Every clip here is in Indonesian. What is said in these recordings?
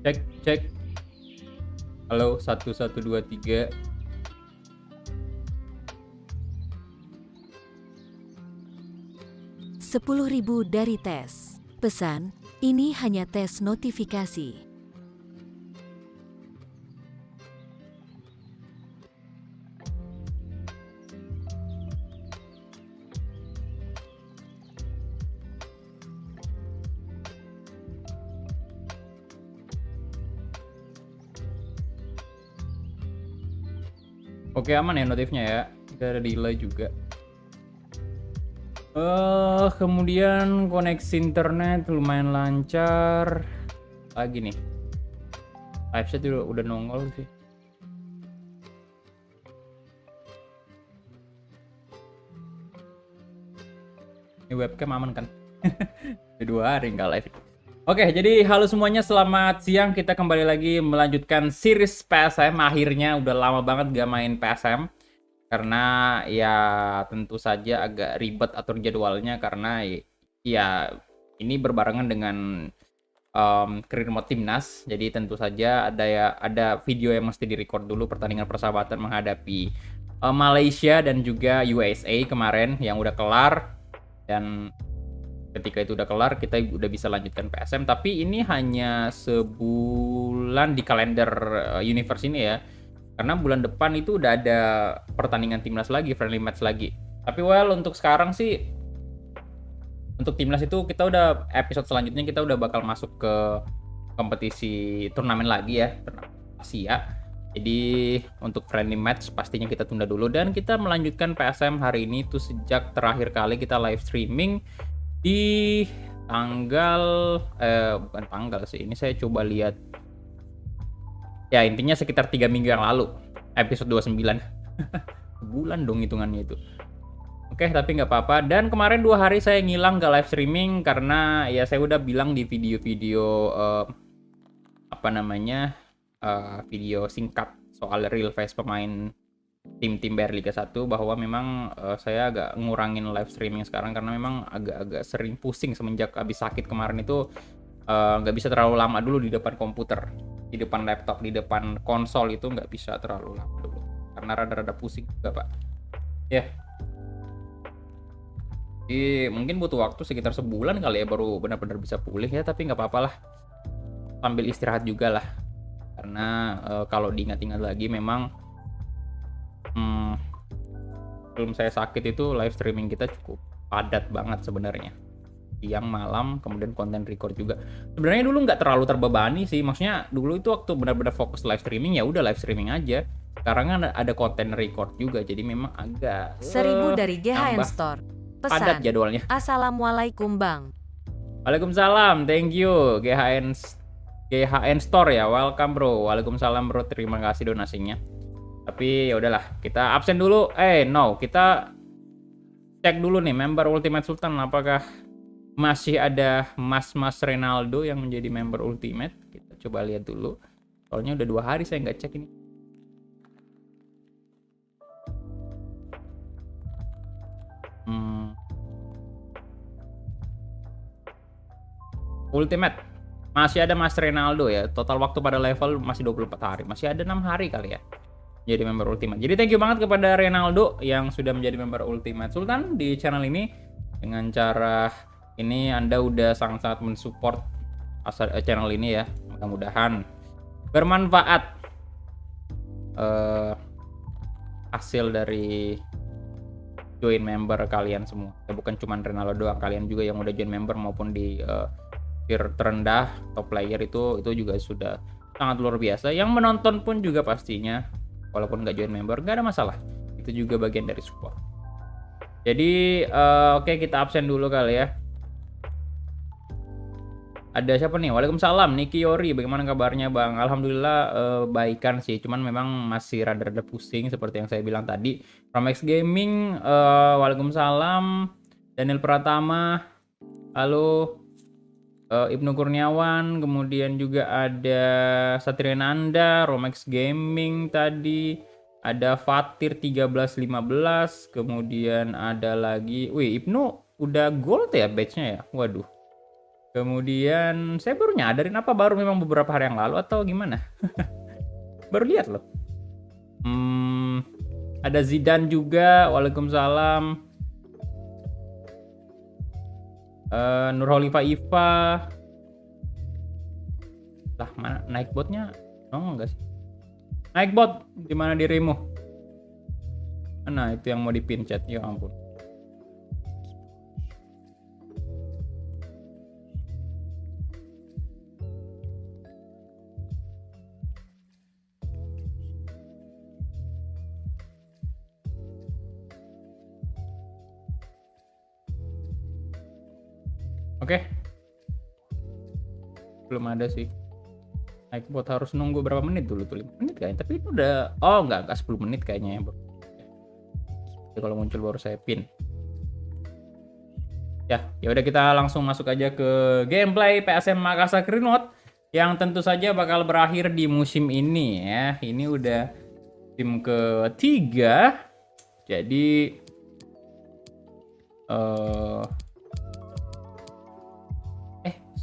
Cek, cek. Halo, 1123. Rp10.000 dari tes. Pesan, ini hanya tes notifikasi. Oke, aman ya notifnya ya. Tidak ada delay juga. Kemudian koneksi internet lumayan lancar. Lagi nih. Live chat udah nongol sih. Ini webcam aman kan? Udah 2 hari nggak live. Oke, jadi halo semuanya, selamat siang. Kita kembali lagi melanjutkan series PSM. Akhirnya udah lama banget gak main PSM. Karena ya tentu saja agak ribet atur jadwalnya. Karena ya ini berbarengan dengan career mode timnas. Jadi tentu saja ada video yang mesti direcord dulu, pertandingan persahabatan menghadapi Malaysia dan juga USA kemarin yang udah kelar. Dan ketika itu udah kelar, kita udah bisa lanjutkan PSM. Tapi ini hanya sebulan di kalender universe ini ya. Karena bulan depan itu udah ada pertandingan timnas lagi, friendly match lagi. Tapi untuk sekarang sih, untuk timnas itu kita udah, episode selanjutnya kita udah bakal masuk ke kompetisi turnamen lagi ya, turnamen Asia. Jadi untuk friendly match pastinya kita tunda dulu. Dan kita melanjutkan PSM hari ini tuh sejak terakhir kali kita live streaming di tanggal bukan tanggal sih, ini saya coba lihat ya, intinya sekitar 3 minggu yang lalu, episode 29. Sebulan dong hitungannya itu. Oke, tapi nggak apa-apa. Dan kemarin 2 hari saya ngilang gak live streaming karena ya saya udah bilang di video-video video singkat soal real face pemain tim BR Liga 1 bahwa memang saya agak ngurangin live streaming sekarang karena memang agak-agak sering pusing semenjak habis sakit kemarin itu. Nggak bisa terlalu lama dulu di depan komputer, di depan laptop, di depan konsol itu nggak bisa terlalu lama dulu karena rada-rada pusing juga pak ya. Jadi mungkin butuh waktu sekitar sebulan kali ya baru benar-benar bisa pulih ya, tapi nggak apa-apa lah, sambil istirahat juga lah karena kalau diingat-ingat lagi memang sebelum saya sakit itu live streaming kita cukup padat banget sebenarnya, siang malam, kemudian konten record juga. Sebenarnya dulu nggak terlalu terbebani sih, maksudnya dulu itu waktu benar-benar fokus live streaming ya udah live streaming aja. Sekarang kan ada konten record juga, jadi memang agak 1.000 dari GHN nambah Store. padat Pesan, jadwalnya. Assalamualaikum Bang. Waalaikumsalam, thank you GHN Store ya, welcome bro. Waalaikumsalam bro, terima kasih donasinya. Tapi ya udahlah, kita absen dulu. Kita cek dulu nih member Ultimate Sultan, apakah masih ada Mas Renaldo yang menjadi member Ultimate. Kita coba lihat dulu. Soalnya udah 2 hari saya nggak cek ini. Ultimate. Masih ada Mas Renaldo ya. Total waktu pada level masih 24 hari. Masih ada 6 hari kali ya jadi member Ultimate. Jadi thank you banget kepada Renaldo yang sudah menjadi member Ultimate Sultan di channel ini. Dengan cara ini Anda udah sangat-sangat mensupport channel ini ya. Mudah-mudahan bermanfaat hasil dari join member kalian semua. Ya, bukan cuma Renaldo doang, kalian juga yang udah join member maupun di tier terendah top player itu juga sudah sangat luar biasa. Yang menonton pun juga pastinya walaupun nggak join member nggak ada masalah, itu juga bagian dari support. Jadi oke, kita absen dulu kali ya. Ada siapa nih? Waalaikumsalam, Niki Yori, bagaimana kabarnya bang? Alhamdulillah baikan sih, cuman memang masih rada-rada pusing seperti yang saya bilang tadi. Romex Gaming, waalaikumsalam. Daniel Pratama, halo. Ibnu Kurniawan, kemudian juga ada Satria Nanda, Romex Gaming tadi, ada Fatir 1315, kemudian ada lagi, Ibnu udah gold ya badge-nya ya? Waduh, Kemudian saya baru nyadarin apa baru memang beberapa hari yang lalu atau gimana? Baru lihat loh. Ada Zidane juga, waalaikumsalam. Nurholifa Iva. Lah mana naik botnya? Nongol nggak sih? Naik bot, di mana dirimu? Mana itu yang mau dipin chat? Ya ampun. Oke. Belum ada sih. Naik bot harus nunggu berapa menit dulu tuh? 5 menit kayaknya. Tapi itu udah enggak 10 menit kayaknya ya, Bro. Jadi kalau muncul baru saya pin. Ya udah kita langsung masuk aja ke gameplay PSM Makassar Remote yang tentu saja bakal berakhir di musim ini ya. Ini udah tim ketiga. Jadi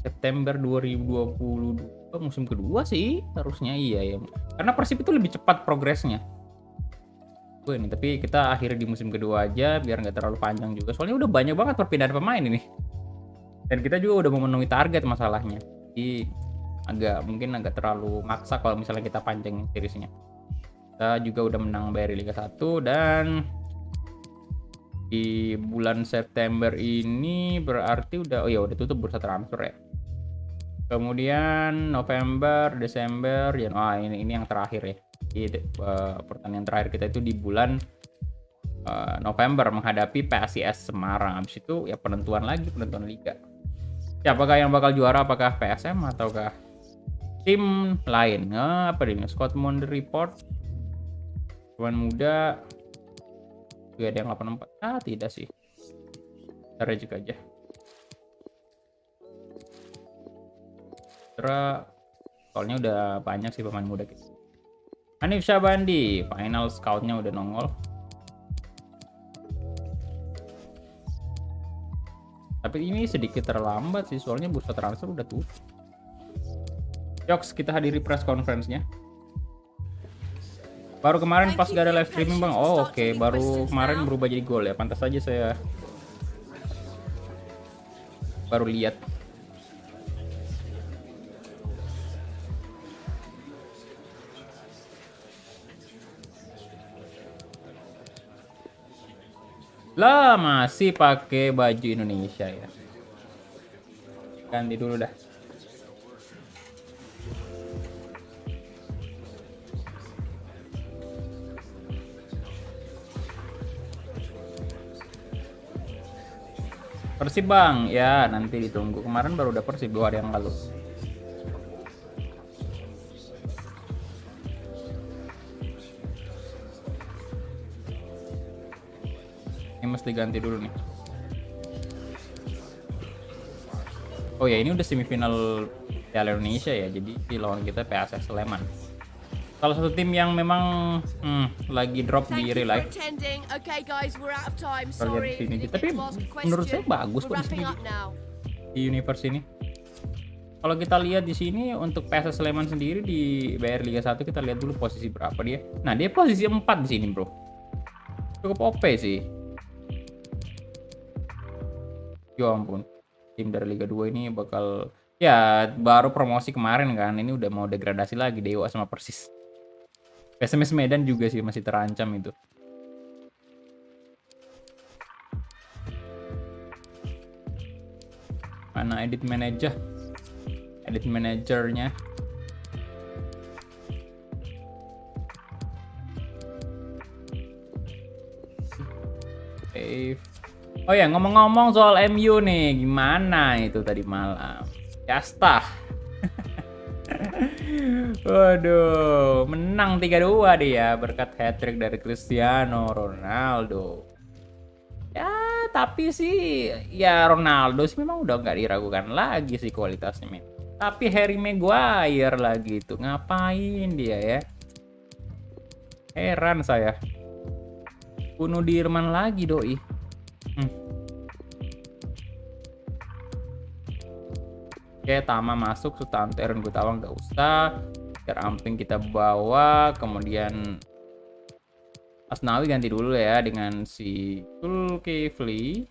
September 2022 musim kedua sih harusnya iya ya. Karena Persib itu lebih cepat progresnya. Ini tapi kita akhiri di musim kedua aja biar nggak terlalu panjang juga. Soalnya udah banyak banget perpindahan pemain ini. Dan kita juga udah memenuhi target masalahnya. Jadi mungkin agak terlalu maksa kalau misalnya kita panjangin seriesnya. Kita juga udah menang BRI Liga 1 dan di bulan September ini berarti udah udah tutup bursa transfer ya. Kemudian November, Desember, ini yang terakhir ya. Jadi pertandingan terakhir kita itu di bulan November menghadapi PSIS Semarang. Habis itu ya penentuan liga. Siapakah yang bakal juara? Apakah PSM ataukah tim lain? Apa ini? Scott Monde Report. Pemain muda. Juga ada yang 84. Tidak sih. Kita reject aja. Soalnya udah banyak sih pemain muda gitu. Hanif Syabandi, final scoutnya udah nongol. Tapi ini sedikit terlambat sih, soalnya bursa transfer udah tutup. Yoks, kita hadiri press conference-nya. Baru kemarin pas gak ada live streaming bang. Oke. Baru kemarin berubah jadi gol ya. Pantas aja saya baru lihat. Lah masih pakai baju Indonesia ya. Ganti dulu dah. Persib bang, ya nanti ditunggu. Kemarin baru udah Persib 2 hari yang lalu. Ini mesti ganti dulu nih. Oh ya, ini udah semifinal Piala Indonesia ya. Jadi di lawan kita PSS Sleman. Salah satu tim yang memang lagi drop di real life. Sini. Tapi menurut saya bagus kok di sini. Di universe ini. Kalau kita lihat di sini untuk PSS Sleman sendiri di BR Liga 1 kita lihat dulu posisi berapa dia. Nah, dia posisi 4 di sini, Bro. Cukup OP sih. Ya ampun, tim dari Liga 2 ini bakal ya baru promosi kemarin kan, ini udah mau degradasi lagi Dewa sama Persis. PSMS Medan juga sih masih terancam itu. Mana edit manajernya? Oh ya, ngomong-ngomong soal MU nih, gimana itu tadi malam? Yastah. Waduh, menang 3-2 dia berkat hat-trick dari Cristiano Ronaldo. Ya, tapi sih ya Ronaldo sih memang udah nggak diragukan lagi sih kualitasnya. Tapi Harry Maguire lagi itu ngapain dia ya? Heran saya. Bunuh Dirman lagi doi. Oke, Tama masuk, Sutanto, Aaron Gutawa nggak usah. Amping kita bawa, kemudian Asnawi ganti dulu ya dengan si Zulkifli.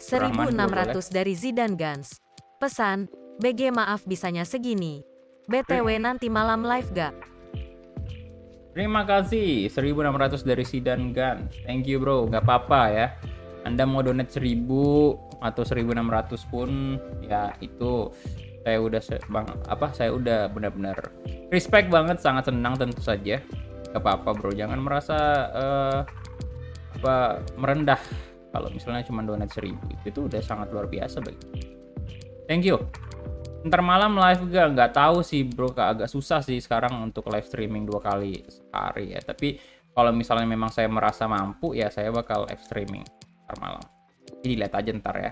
1600 dari Zidane Gans. Pesan, BG maaf bisanya segini. BTW nanti malam live gak? Terima kasih, 1600 dari Zidane Gans. Thank you bro, nggak apa-apa ya. Anda mau donate 1000 atau 1600 pun ya itu saya udah saya udah benar-benar respect banget, sangat senang tentu saja. Gak apa-apa bro, jangan merasa merendah kalau misalnya cuma donat 1000, itu udah sangat luar biasa bagi. Thank you. Ntar malam live nggak tahu sih bro, agak susah sih sekarang untuk live streaming 2 kali sehari ya. Tapi kalau misalnya memang saya merasa mampu ya saya bakal live streaming ntar malam. Jadi lihat aja ntar ya.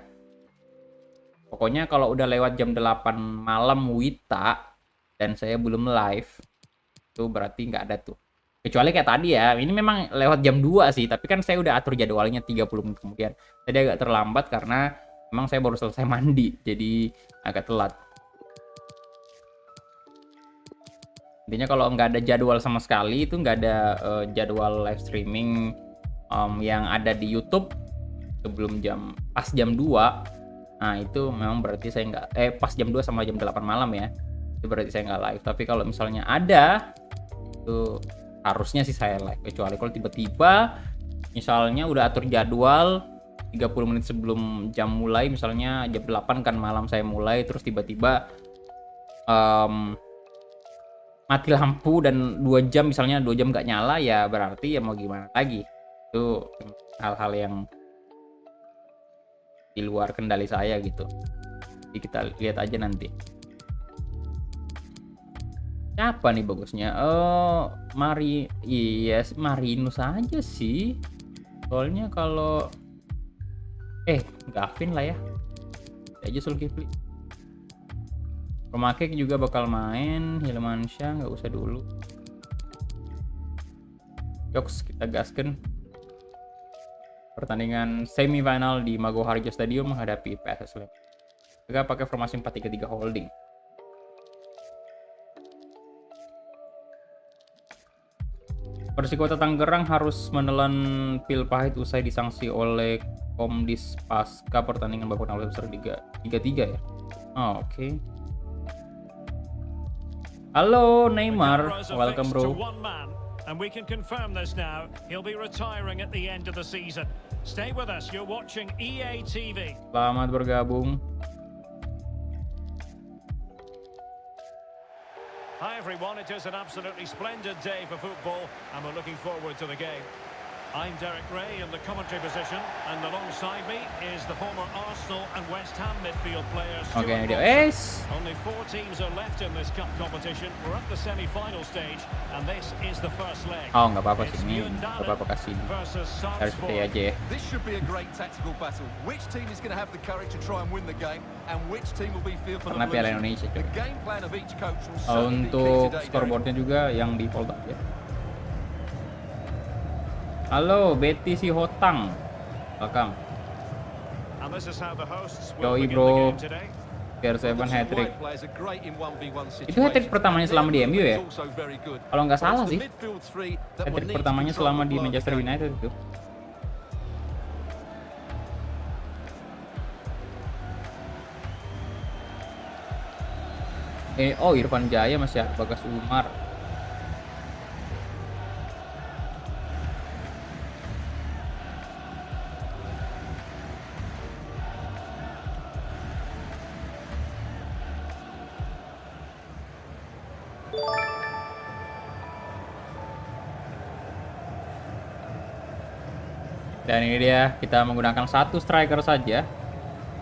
Pokoknya kalau udah lewat jam 8 malam WITA dan saya belum live, itu berarti nggak ada tuh. Kecuali kayak tadi ya, ini memang lewat jam 2 sih, tapi kan saya udah atur jadwalnya 30 menit kemudian. Jadi agak terlambat karena memang saya baru selesai mandi, jadi agak telat. Intinya kalau nggak ada jadwal sama sekali, itu nggak ada jadwal live streaming yang ada di YouTube sebelum pas jam 2, nah itu memang berarti saya nggak, pas jam 2 sama jam 8 malam ya, itu berarti saya nggak live. Tapi kalau misalnya ada, itu harusnya sih saya live. Kecuali kalau tiba-tiba misalnya udah atur jadwal 30 menit sebelum jam mulai, misalnya jam 8 kan malam saya mulai, terus tiba-tiba mati lampu dan 2 jam misalnya 2 jam nggak nyala, ya berarti ya mau gimana lagi. Itu hal-hal yang di luar kendali saya gitu. Jadi kita lihat aja nanti. Siapa nih bagusnya? Marinus aja sih. Soalnya kalau Gavin lah ya. Aja Zulkifli. Romakek juga bakal main, Hilmansyah nggak usah dulu. Yoks, kita gaskan. Pertandingan semifinal di Mago Harjo Stadium menghadapi PSS Sleman. Juga pakai formasi 4-3-3 holding. Persikota Tangerang harus menelan pil pahit usai disanksi oleh Komdis pasca pertandingan babak 16 besar 3-3 ya. Oke. Halo Neymar, welcome bro. And we can confirm this now. He'll be retiring at the end of the season. Stay with us. You're watching EA TV. Selamat bergabung. Hi everyone, it is an absolutely splendid day for football and we're looking forward to the game. I'm Derek Ray in the commentary position and alongside me is the former Arsenal and West Ham midfield player Stuart Robson. Only 4 teams are left in this cup competition. We're at the semi-final stage and this is the first leg. Oh, nggak apa-apa sih ini. Nggak apa-apa kasih. Harus seperti aja ya. This should be a great tactical battle. Which team is going to have the courage to try and win the game and which team will be fearful of Karena Piala losing? Indonesia. The game plan of each coach will certainly be key Untuk today. scoreboardnya juga yang di fold up ya. Halo, Betty si Hotang. Welcome. Yoi bro. CR7 hat-trick. Itu hat-trick pertamanya selama di MU ya? Kalau nggak salah sih. Hat-trick pertamanya selama di Manchester United itu. Irfan Jaya masih Bagas Umar. Dan ini dia, kita menggunakan 1 striker saja.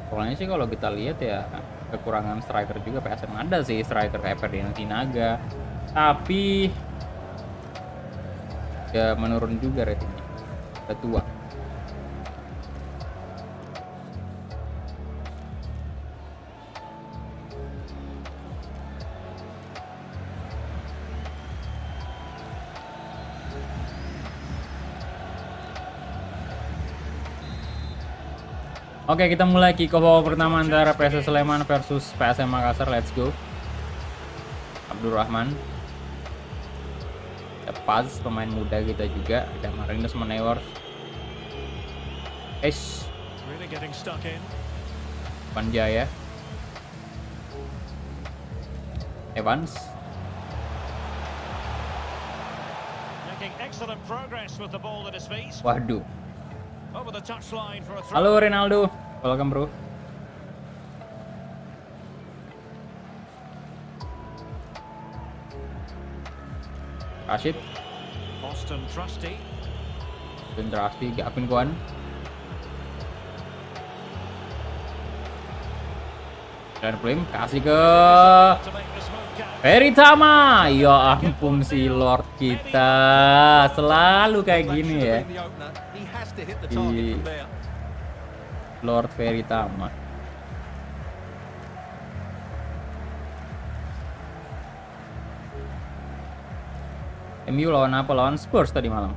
Soalnya sih kalau kita lihat ya kekurangan striker juga. PSM ada sih striker kayak Ferdinand Sinaga, tapi ya menurun juga ratingnya, udah tua. Oke, kita mulai kick off pertama antara PSS Sleman versus PSM Makassar. Let's go. Abdurrahman. Pas pemain muda kita juga, ada Marinus Manewar. Really getting stuck in. Panjaya. Evans. Making excellent progress with the ball at his feet. Waduh. Over the touchline for a throw. Halo Ronaldo. Welcome bro. Rashid. Austin Trusty. Trusty, Gavin Kwan. Dan Prim kasih ke To make this move count. Veritama. Ya ampun si Lord kita selalu kayak gini ya. The opener, he has to hit the Di- target from there. Lord Veritama. MU lawan apa? Lawan Spurs tadi malam.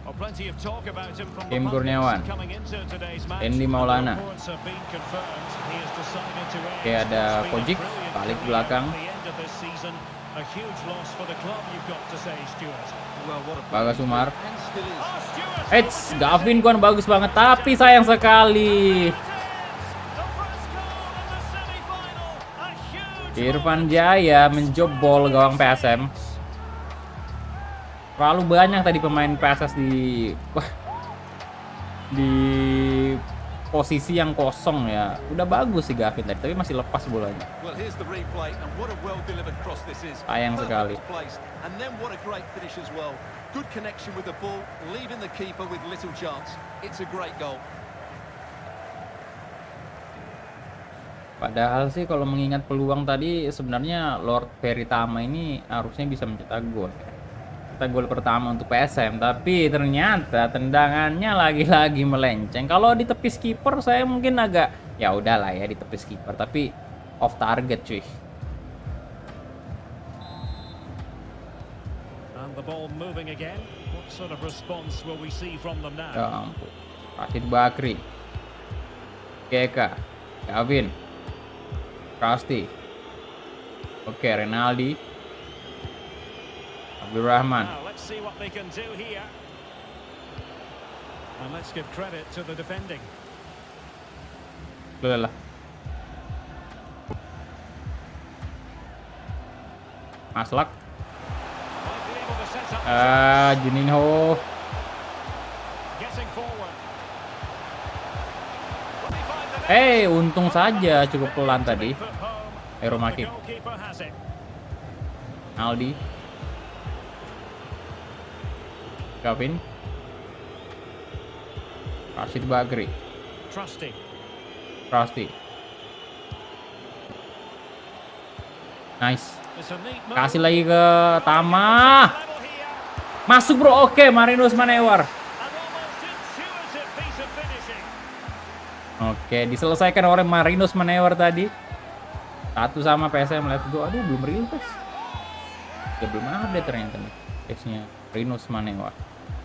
Well, plenty of talk about him from the Kim pundits Kurniawan. coming into today's match. Andy And the Maulana. reports have been confirmed. He has decided to end Oke, ada what's been a Kojic, brilliant balik career belakang. at the end of this season. A huge loss for the club, you've got to say, Stuart. Well, what a Bagas Umar. and still is. Oh, Stuart! Eits, Gavin Kwan bagus banget, tapi sayang sekali. The first goal in the semi-final. A huge Irfan Jaya menjebol gawang PSM. Terlalu banyak tadi pemain PSS di posisi yang kosong ya. Udah bagus sih Gavin tadi, tapi masih lepas bolanya. Well, here's the replay, and what a well-delivered cross this is. Sayang sekali. Perfectly placed, and then what a great finish as well. Good connection with the ball, leaving the keeper with little chance. It's a great goal. Padahal sih kalau mengingat peluang tadi sebenarnya Lord Veritama ini harusnya bisa mencetak gol. Cetak gol pertama untuk PSM, tapi ternyata tendangannya lagi-lagi melenceng. Kalau di tepis kiper saya mungkin agak ya udahlah ya di tepis kiper, tapi off target cuy. And the ball moving again. What sort of response will we see from them now? Ya ampun. Rashid Bakri. Keka. Gavin. Rusty. Oke, Renaldi. Abdurrahman. Now, let's see what they can do here. And let's give credit to the defending. Lelah. Maslak. Might be able to set up Juninho. getting forward. Will he find the net? Untung saja cukup pelan tadi. Put home. Aero The Makip. goalkeeper has it. Aldi. Gavin. Rashid Bakri. Trusty. Rusty. Nice. It's a neat move. Kasih lagi ke Tama. Level here. Masuk bro. Oke, Marinus Manewar. An almost intuitive piece of finishing. Oke, diselesaikan oleh Marinus Manewar tadi. 1 sama PSM. Let's go. Aduh, belum rilis. Ya belum update ternyata nih. Case-nya Marinus Manewar.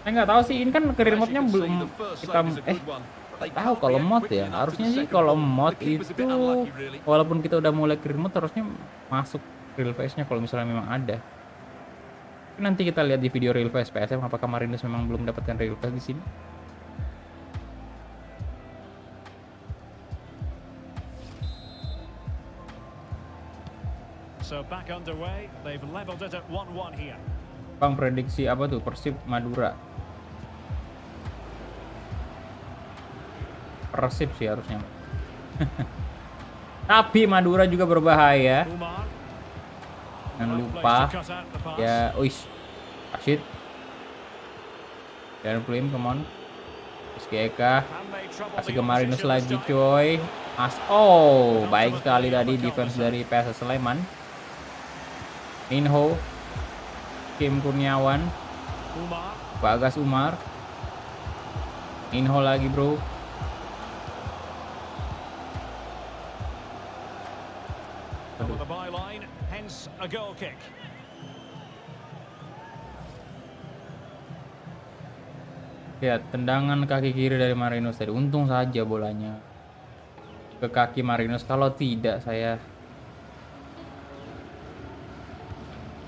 Saya nggak tahu sih, ini kan career mode-nya belum kita tahu kalau mod ya. Harusnya sih kalau mod itu walaupun kita udah mulai career mode harusnya masuk real face-nya kalau misalnya memang ada. Nanti kita lihat di video real face PSM apakah Marinus memang belum dapatkan real face di sini. So back underway. They've leveled it at 1-1 here. Bang, prediksi apa tuh Persib Madura? Persib sih harusnya. Tapi Madura juga berbahaya. Umar. Jangan Well lupa placed to cut out the pass. ya, uish. Rashid. Dan Plim, come on. Rizky Eka. And they trouble Kasih the ke Marinus opposition lagi this time. coy. Oh, baik sekali tadi defense dari PSS Sleman. Inho. Kim Kurniawan. Umar. Bagas Umar. Inho lagi bro. Over the byline, hence a goal kick. Lihat tendangan kaki kiri dari Marquinhos tadi. Untung saja bolanya ke kaki Marquinhos. Kalau tidak saya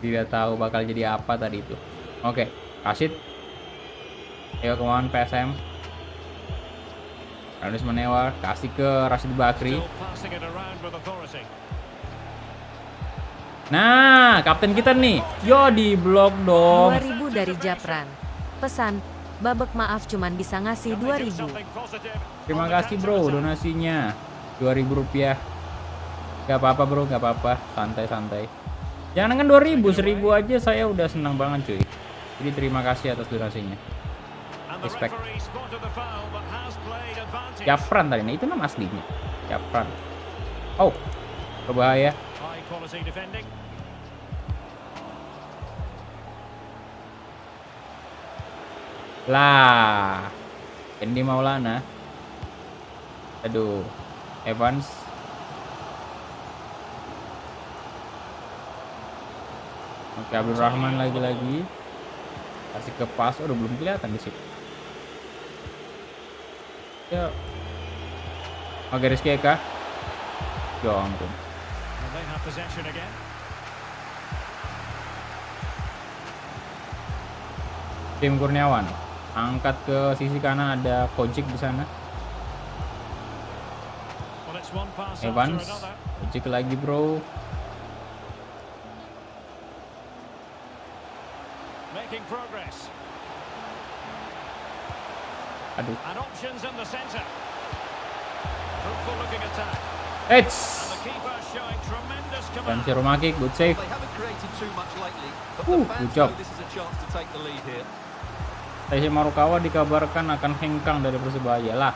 tidak tahu bakal jadi apa tadi itu. Oke, Rashid. Ayo kemauan PSM. Ernest Manewar kasih ke Rashid Bakri. Still passing it around with authority. Nah, kapten kita nih. Yo, di blok dong. 2000 dari Japran. Pesan, Babek maaf cuman bisa ngasih Can they do 2000. something positive Terima on the kasih bro counter-attack? donasinya. 2000 rupiah. Gak apa-apa bro, gak apa-apa. Santai-santai. Jangan kan 2000, 1000 aja saya udah senang banget cuy. Jadi terima kasih atas donasinya. And the Respect. referee spotted the foul but has played advantage. Japran tadi, nah itu nama aslinya. Japran. Oh, berbahaya. High quality defending. Lah. Andy Maulana. Aduh. Evans. Oke, Abdul Rahman lagi-lagi. Kasih ke pas, udah belum kelihatan di situ. Ya. Oke, Rizky Eka. Ya ampun. And they have possession again. Tim Kurniawan. Angkat ke sisi kanan, ada Kojic di sana. Well, it's one pass after Evans. another. Kojic lagi, bro. Making progress. Aduh. And options in the centre. Fruitful looking attack. Eits. And the keeper showing tremendous Dan command. Sirumaki, good save. They haven't created too much lately, but the Good fans job. know this is a chance to take the lead here. Taisi Marukawa dikabarkan akan hengkang dari Persebaya lah.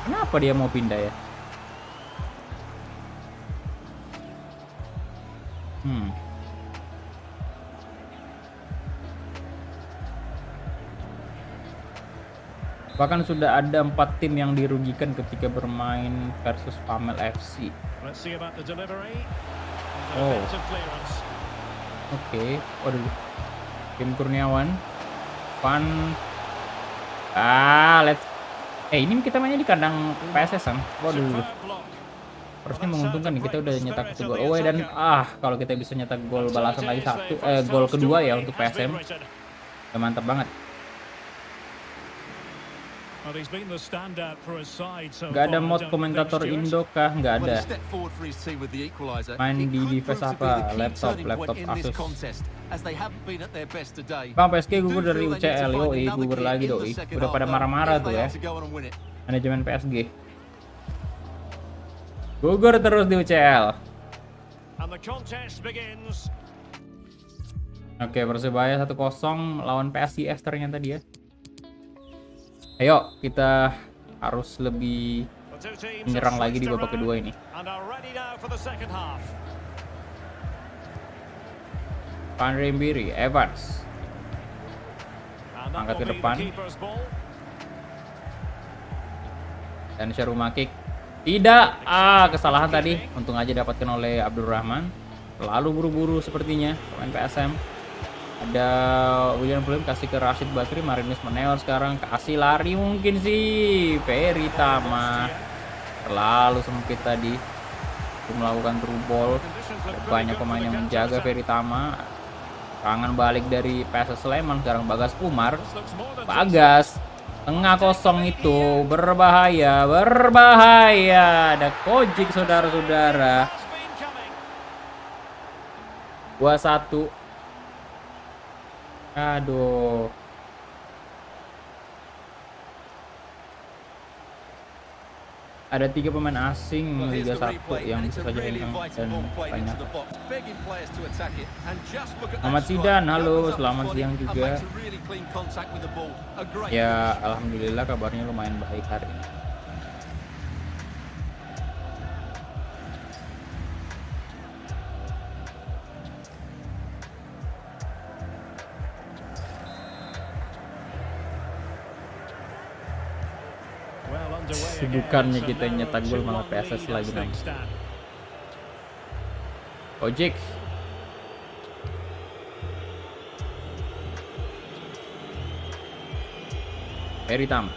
Kenapa dia mau pindah ya? Bahkan sudah ada 4 tim yang dirugikan ketika bermain versus Pamel FC. Let's see about the delivery. And Oh. defensive clearance. Oke, waduh. Tim Kurniawan, Van, let's. Ini kita mainnya di kandang PSS kan? Waduh, Superb block. harusnya menguntungkan nih, kita udah nyetak 1 gol away dan kalau kita bisa nyetak gol balasan lagi gol kedua ya untuk PSM, udah mantap banget. Well, he's been the standout for his side so Gak ada far, mod don't komentator think, Stuart? Indo kah? Nggak Well, ada. a step forward for his team with the equaliser. Main It di could device prove to be apa? the key Laptop turning point in this Asus. contest, as they haven't been at their best today. Bang PSG Do gugur dari feel they need to UCL, find yoi another gugur key lagi in the doi. second Udah half, pada though, marah-marah if tuh they ya. are to go on and win it. Manajemen PSG. Gugur terus di UCL. And the contest begins. Oke, Persebaya 1-0 lawan PSIS ternyata dia. Ayo, kita harus lebih The two teams menyerang have lagi di switched babak kedua around ini. and are ready now for the second half. Pandre Mbiri, Evans. And that Angkat ke will be the depan. keeper's ball. Dan Syarumakik. Tidak, kesalahan tadi. Untung aja dapatkan oleh Abdul Rahman. Lalu buru-buru sepertinya pemain PSM. Ada William Plim kasih ke Rashid Bakri, Marquinhos Manewar sekarang kasih lari mungkin sih. Ferry Tama terlalu sempit tadi untuk melakukan through ball. Ada banyak pemain yang menjaga Ferry Tama. Serangan balik dari PSS Sleman sekarang Bagas Umar. This looks more than Bagas tengah kosong itu berbahaya, berbahaya. Ada Kojic saudara-saudara. has been coming. 2-1. Aduh. Ada 3 pemain asing Well, here's Liga the 1 replay, yang and it's bisa a saja really hengkang inviting dan ball played banyak. into the box, begging players to attack it. And just look at that Ahmad strike. Zidan, halo, Opens up selamat his body siang and juga. makes a really clean contact with the ball. A great Ya, alhamdulillah kabarnya lumayan baik hari ini. Well underway again, Sibukannya so kita now nyetak gol 2-1 malah PSS lead lagi as nang. things stand. Kojic. Feritama.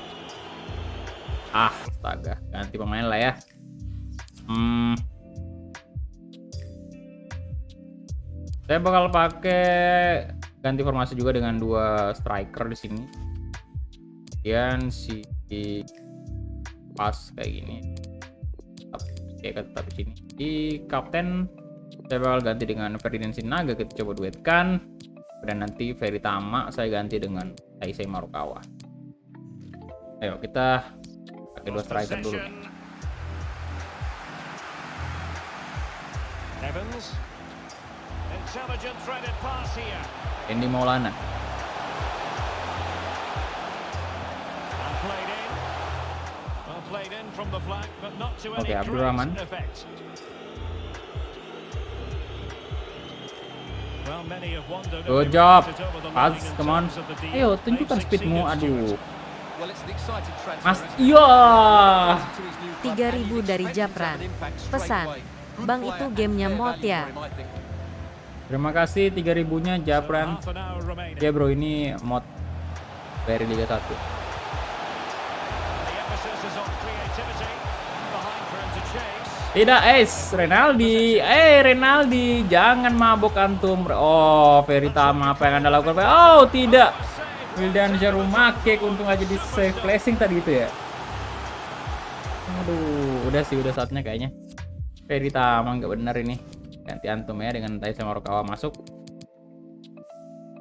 Astaga, ganti pemain lah ya. Saya bakal pakai ganti formasi juga dengan 2 striker di sini. Kemudian si pas kayak gini. Tetap di sini. Di kapten saya bakal ganti dengan Ferdinand Sinaga, kita coba duetkan. Dan nanti Feritama saya ganti dengan Taisei Marukawa. Ayo kita pakai 2 striker dulu. Evans. Intelligent threaded pass here. Andy Maulana. And played in. Well, played in from the flank, but not to any Oke, Abdurrahman. great effect. Well, many have wondered if Good they job. would get it over the Paz, line in come on. terms of the deal. Ayo, They've tunjukkan speedmu. succeeded, Aduh. Stuart. Well, it's an exciting transfer, Mas, isn't it? iya. To his new club, 3.000 and you'd dari expect him to have Japran. an impact straight Pesan, away. Good Bang player itu and gamenya fair mod value ya. for him, I think. Terima kasih 3.000-nya So Japran. half an hour remaining. Ya bro, ini mod dari Liga 1. The emphasis is on creativity. Behind for him to chase. Tidak, Renaldi. Renaldi, jangan mabuk antum. Oh, Feritama, apa yang Anda lakukan? Oh, tidak. Wildan Jarumake, untung aja di save placing tadi itu ya. Aduh, udah sih, udah saatnya kayaknya. Feritama nggak benar ini. Ganti antum ya dengan Taisei Marukawa masuk.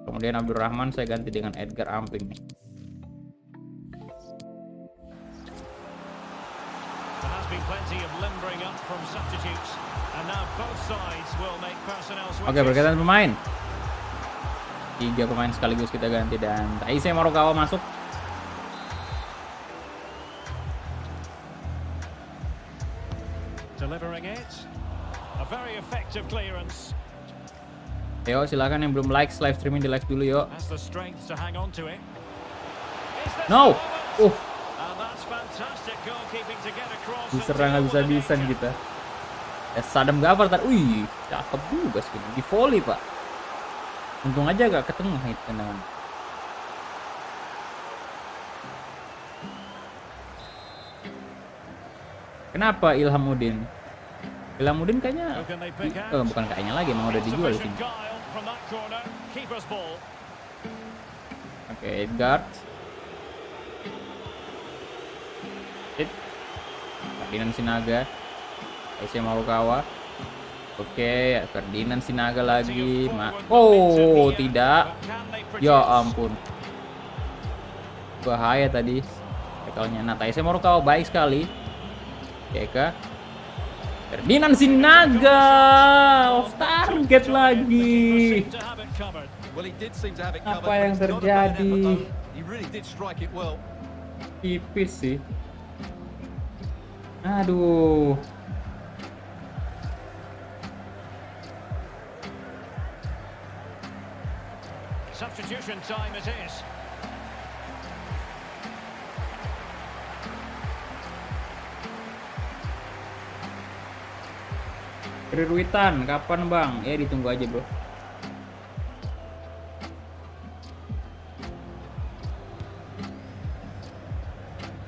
Kemudian Abdurrahman saya ganti dengan Edgar Amping nih. There has been plenty of limbering up from substitutes, and now both sides will make personnel switches. Oke, berkaitan pemain. 3 pemain sekaligus kita ganti dan Taisei Marukawa masuk. Delivering it. A very effective clearance. Yo, silakan yang belum like live streaming di like dulu yo. Has the strength to hang on to it. Is this No. the moment? And that's fantastic goalkeeping to get across. and Diserang nggak deal with the bisa-bisa danger. kita. Sadam Gafar tadi. Wih, cakep juga sih. Di volley, Pak. Untung aja gak ke tengah itu tendangan. Kenapa Ilhamuddin? Ilhamuddin kayaknya Who can they pick out? bukan kayaknya lagi, emang udah dijual di Insufficient sini. guile from that corner. Keeper's ball. Oke, Edgard. Ferdinand Sinaga. Taisei Marukawa. Oke, Ferdinand Sinaga lagi. Oh, tidak. Ya ampun. Bahaya tadi tackle-nya. Nah, Taisei Marukawa baik sekali. Eka. Ferdinand Sinaga off target lagi. Well, he did seem to have it Apa covered, yang but it's not a bad terjadi? effort, though. He really did strike it well. Tipis sih. Aduh. Substitution time it is. Rirwitan, kapan bang? Ya ditunggu aja bro.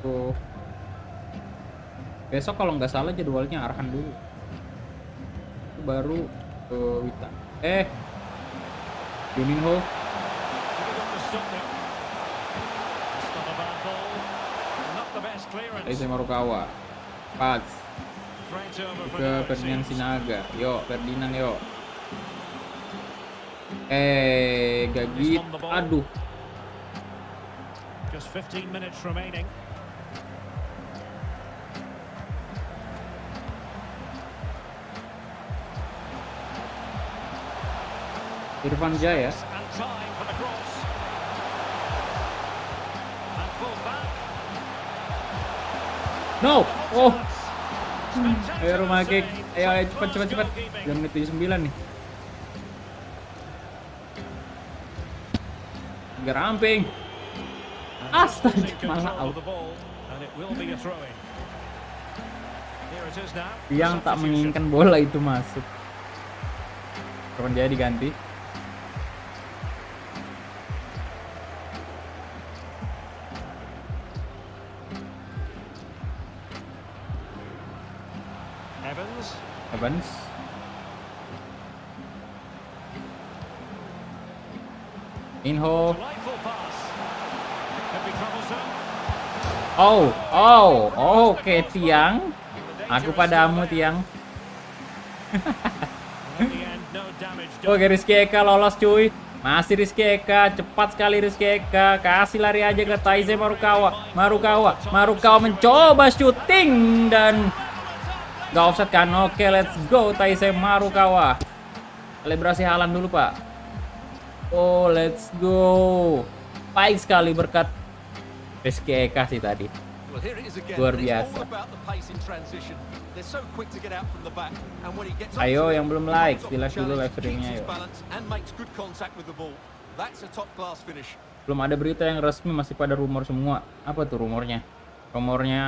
Tuh. Besok kalau nggak salah jadwalnya Arhan dulu. Itu baru ke Wita. Juninho. Difficult to stop them. It's not a bad ball. Not the best clearance. Taisei Marukawa. Pas. Threat over for Ke now, it Ferdinand seems. Sinaga. Yo, Ferdinand yo. Gak gitu. Aduh. Just 15 minutes remaining. Irfan Jaya. And time for the cross. And pulled back. No. Oh. Spectacular Ayo rumah kick. save. Ayo cepat Close cepat. goalkeeping. Udah menit 79 nih. Edgar Amping. And Astaga, losing control malah of out. the ball, and it will be a throw-in. Here it is now. Yang tak Substitution. menginginkan bola itu masuk. Irfan Jaya diganti. Evans. Minho. Delightful pass. Could be troublesome. Oke, Tiang. Aku padamu, Tiang. In the end, no damage done. Oke, Rizky Eka lolos, cuy. Masih Rizky Eka, cepat sekali Rizky Eka. Kasih lari aja ke Taisei Marukawa. Marukawa mencoba syuting dan nggak offset kan? Oke, let's go Taisei Marukawa. Selebrasi Haaland dulu, Pak. Oh, let's go. Baik sekali berkat Rizky Eka sih tadi. Well, here it is again. Luar and it's biasa. all about the pace in transition. They're so quick to get out from the back, and when he gets Ayo, onto yang it, belum he like, comes off di like the dulu live challenge, streamnya, keeps his yuk. balance, and makes good contact with the ball. That's a top class finish. Belum ada berita yang resmi, masih pada rumor semua. Apa tuh rumornya? Rumornya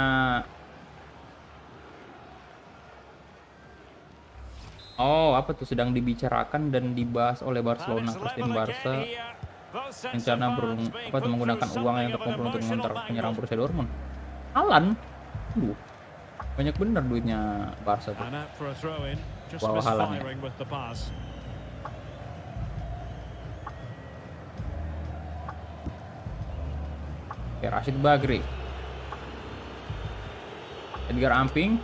apa tuh sedang dibicarakan dan dibahas oleh Barcelona. Presiden Barca rencana menggunakan uang yang terkumpul untuk mengontrak penyerang Borussia Dortmund. Haaland, banyak bener duitnya Barca tuh. And out for a throw in. Just Wow, Haaland ya. misfiring with the pass. Oke, Rashid Bagri, Edgar Amping,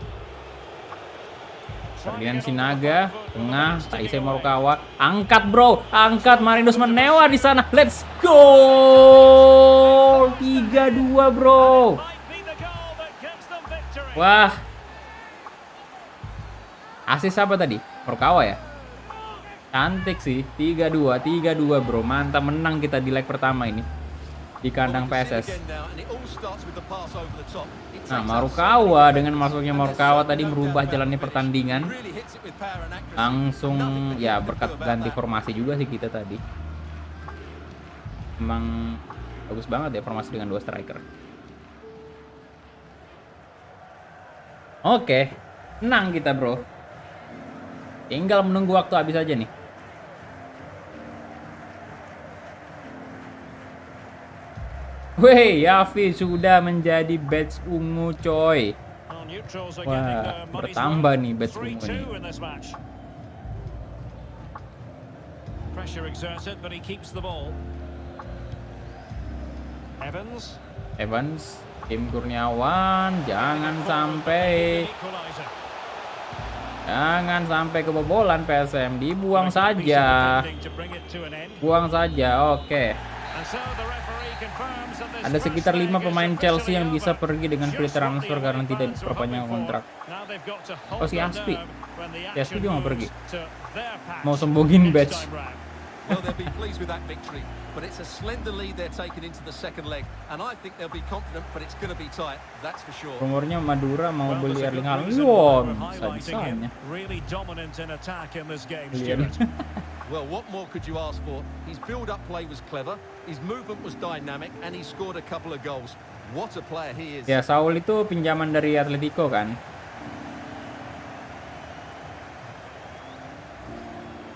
Ferdinand Sinaga, tengah, Taisei Marukawa, angkat bro, angkat Marinus Menewa di sana, let's go, 3-2 bro, Might be the goal that gives them victory. wah, asis apa tadi, Marukawa ya, cantik sih, 3-2 bro, mantap, menang kita di leg pertama ini, di kandang PSS. Nah, Marukawa, dengan masuknya Marukawa tadi merubah jalannya pertandingan. Langsung ya berkat ganti formasi juga sih kita tadi. Emang bagus banget ya formasi dengan 2 striker. Oke, menang kita bro. Tinggal menunggu waktu habis aja nih. Weh, Yavi sudah menjadi badge ungu coy. Well, neutrals are Wah, getting their money's bertambah worth. nih badge ungu 3-2 nih. in this match. Pressure exerted, but he keeps the ball. Evans. Tim Kurniawan, jangan sampai Equaliser. kebobolan PSM, dibuang saja. To bring it to an end. Buang saja, oke. And so the referee confirms that this Ada first sekitar 5 leg is pemain Chelsea yang officially bisa over. pergi dengan free Just transfer what the karena tidak fans were diperpanjang hoping for. kontrak. Now they've got to hold Oh, si their Aspi. nerve when the Si Aspi action juga mau moves pergi. to their patch Mau sembuhin next badge. time round. Well, they'll be pleased with that victory, but it's a slender lead they're taking into the second leg, and I think they'll be confident, but it's going to be tight, that's for sure. Rumornya Madura mau Well, beli there's a Erling good Haaland. reason Wah, why we're highlighting him. bisa-bisanya. Really dominant in attack in this game, Beli Stuart. Erling. Well, what more could you ask for? His build-up play was clever, his movement was dynamic, and he scored a couple of goals. What a player he is. Ya, Saul itu pinjaman dari Atletico kan.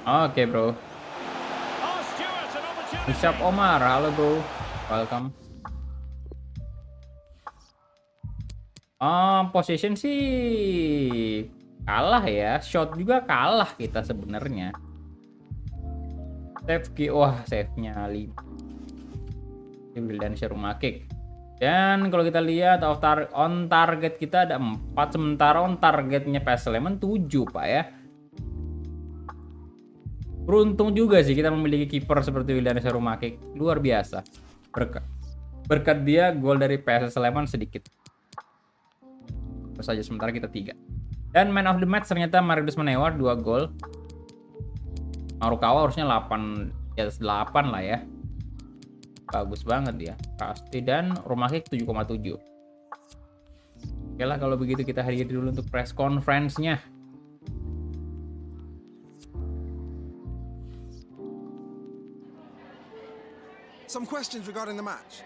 Oke bro. Oh, Stuart, an opportunity. Bishop Omar, halo bro, welcome. Position sih kalah ya, shot juga kalah kita sebenarnya. Save wah save-nya 5. Dan rumah kick. Dan kalau kita lihat on target kita ada 4, sementara on targetnya PS Sleman 7 Pak ya. Beruntung juga sih kita memiliki kiper seperti Wildan Serumakik, luar biasa. Berkat dia gol dari PS Sleman sedikit. Terus saja sementara kita 3. Dan man of the match ternyata Marinus Menewa 2 gol. Marukawa harusnya 8 lah ya. Bagus banget ya. Pasti, dan Rumakik 7,7. Oke lah kalau begitu kita hadiri dulu untuk press conference-nya. Some questions regarding the match.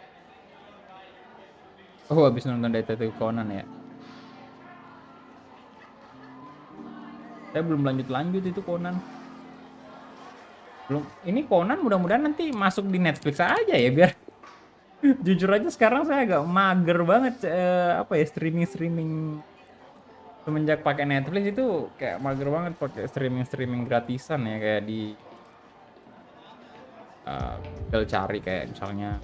Oh, habis nonton Detective Conan ya. Saya belum lanjut itu Conan. Belum. Ini Conan mudah-mudahan nanti masuk di Netflix aja ya biar. Jujur aja sekarang saya agak mager banget streaming semenjak pakai Netflix itu kayak mager banget pakai streaming gratisan ya, kayak di Google cari kayak misalnya